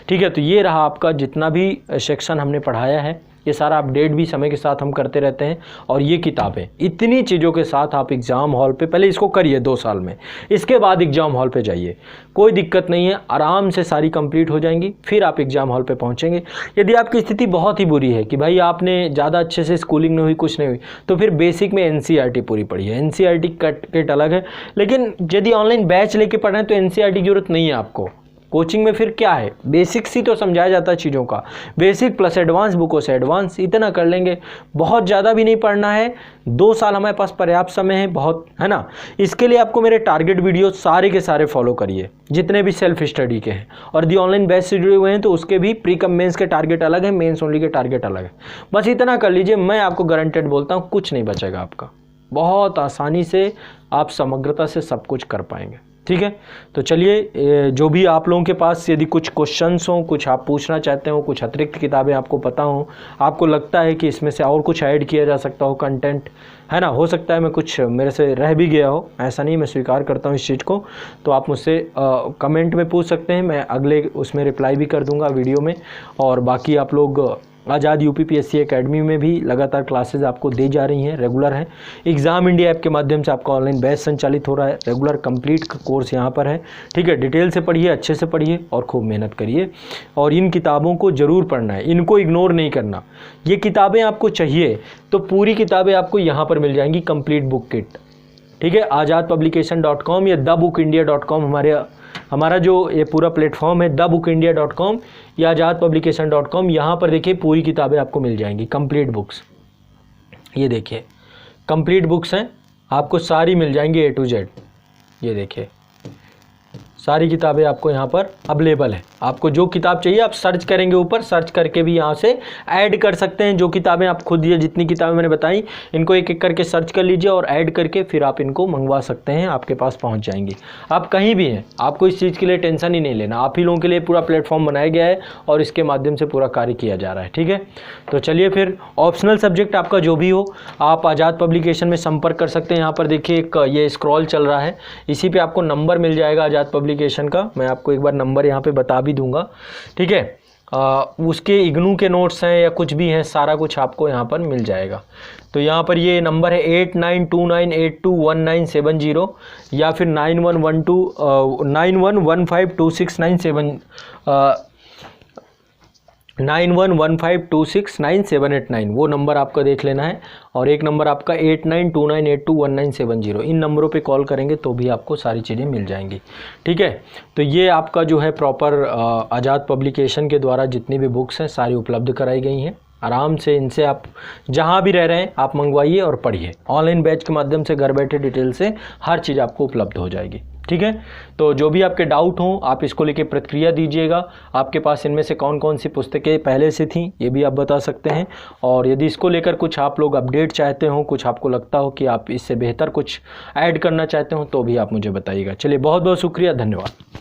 ठीक है। तो ये रहा आपका जितना भी सेक्शन हमने पढ़ाया है, ये सारा अपडेट भी समय के साथ हम करते रहते हैं। और ये किताबें इतनी चीज़ों के साथ आप एग्ज़ाम हॉल पे पहले इसको करिए 2 साल में, इसके बाद एग्ज़ाम हॉल पे जाइए, कोई दिक्कत नहीं है, आराम से सारी कंप्लीट हो जाएंगी, फिर आप एग्ज़ाम हॉल पे पहुंचेंगे। यदि आपकी स्थिति बहुत ही बुरी है कि भाई आपने ज़्यादा अच्छे से स्कूलिंग नहीं हुई, कुछ नहीं हुई, तो फिर बेसिक में NCERT पूरी पढ़ी है, NCERT कट अलग है। लेकिन यदि ऑनलाइन बैच लेके पढ़ रहे हैं तो NCERT की जरूरत नहीं है आपको। कोचिंग में फिर क्या है, बेसिक्स ही तो समझाया जाता है चीज़ों का, बेसिक प्लस एडवांस, बुकों से एडवांस, इतना कर लेंगे, बहुत ज़्यादा भी नहीं पढ़ना है। 2 साल हमारे पास पर्याप्त समय है, बहुत है ना। इसके लिए आपको मेरे टारगेट वीडियो सारे के सारे फॉलो करिए, जितने भी सेल्फ स्टडी के हैं, और यदि ऑनलाइन बैच से जुड़े हुए हैं तो उसके भी प्री कम मेंस के टारगेट अलग है, मेंस ओनली के टारगेट अलग है। बस इतना कर लीजिए, मैं आपको गारंटेड बोलता हूँ कुछ नहीं बचेगा आपका, बहुत आसानी से आप समग्रता से सब कुछ कर पाएंगे, ठीक है। तो चलिए, जो भी आप लोगों के पास यदि कुछ क्वेश्चंस हों, कुछ आप पूछना चाहते हो, कुछ अतिरिक्त किताबें आपको पता हो, आपको लगता है कि इसमें से और कुछ ऐड किया जा सकता हो कंटेंट, है ना, हो सकता है मैं कुछ मेरे से रह भी गया हो, ऐसा नहीं, मैं स्वीकार करता हूँ इस चीज़ को, तो आप मुझसे कमेंट में पूछ सकते हैं, मैं अगले उसमें रिप्लाई भी कर दूँगा वीडियो में। और बाकी आप लोग आज़ाद यूपीपीएससी एकेडमी में भी लगातार क्लासेज आपको दी जा रही हैं, रेगुलर हैं। एग्ज़ाम इंडिया ऐप के माध्यम से आपका ऑनलाइन बैच संचालित हो रहा है, रेगुलर कंप्लीट कोर्स यहाँ पर है। ठीक है, डिटेल से पढ़िए, अच्छे से पढ़िए और खूब मेहनत करिए और इन किताबों को ज़रूर पढ़ना है, इनको इग्नोर नहीं करना। ये किताबें आपको चाहिए तो पूरी किताबें आपको यहाँ पर मिल जाएंगी, कंप्लीट बुक किट। ठीक है, azadpublication.com या thebookindia.com हमारा जो ये पूरा प्लेटफॉर्म है, thebookindia.com या azadpublication.com, यहाँ पर देखिए पूरी किताबें आपको मिल जाएंगी, कंप्लीट बुक्स। ये देखिए कंप्लीट बुक्स हैं, आपको सारी मिल जाएंगी A to Z। ये देखिए सारी किताबें आपको यहाँ पर अवेलेबल है। आपको जो किताब चाहिए आप सर्च करेंगे, ऊपर सर्च करके भी यहाँ से ऐड कर सकते हैं। जो किताबें आप खुद, ये जितनी किताबें मैंने बताई इनको एक एक करके सर्च कर लीजिए और ऐड करके फिर आप इनको मंगवा सकते हैं, आपके पास पहुँच जाएंगी। आप कहीं भी हैं, आपको इस चीज़ के लिए टेंशन ही नहीं लेना। आप ही लोगों के लिए पूरा प्लेटफॉर्म बनाया गया है और इसके माध्यम से पूरा कार्य किया जा रहा है। ठीक है, तो चलिए फिर ऑप्शनल सब्जेक्ट आपका जो भी हो आप आज़ाद पब्लिकेशन में संपर्क कर सकते हैं। यहाँ पर देखिए एक ये स्क्रॉल चल रहा है, इसी पे आपको नंबर मिल जाएगा आज़ाद पब्लिकेशन का। मैं आपको एक बार नंबर यहाँ पे बता भी दूंगा। ठीक है, उसके इग्नू के नोट्स हैं या कुछ भी हैं, सारा कुछ आपको यहाँ पर मिल जाएगा। तो यहाँ पर ये नंबर है 8929821970 या फिर 9115269789 वो नंबर आपका देख लेना है। और एक नंबर आपका 8929821970, इन नंबरों पे कॉल करेंगे तो भी आपको सारी चीज़ें मिल जाएंगी। ठीक है, तो ये आपका जो है प्रॉपर आज़ाद पब्लिकेशन के द्वारा जितनी भी बुक्स हैं सारी उपलब्ध कराई गई हैं। आराम से इनसे आप जहाँ भी रह रहे हैं आप मंगवाइए और पढ़िए। ऑनलाइन बैच के माध्यम से घर बैठे डिटेल से हर चीज़ आपको उपलब्ध हो जाएगी। ठीक है, तो जो भी आपके डाउट हों आप इसको लेके प्रतिक्रिया दीजिएगा। आपके पास इनमें से कौन कौन सी पुस्तकें पहले से थीं ये भी आप बता सकते हैं। और यदि इसको लेकर कुछ आप लोग अपडेट चाहते हो, कुछ आपको लगता हो कि आप इससे बेहतर कुछ ऐड करना चाहते हो तो भी आप मुझे बताइएगा। चलिए, बहुत बहुत शुक्रिया, धन्यवाद।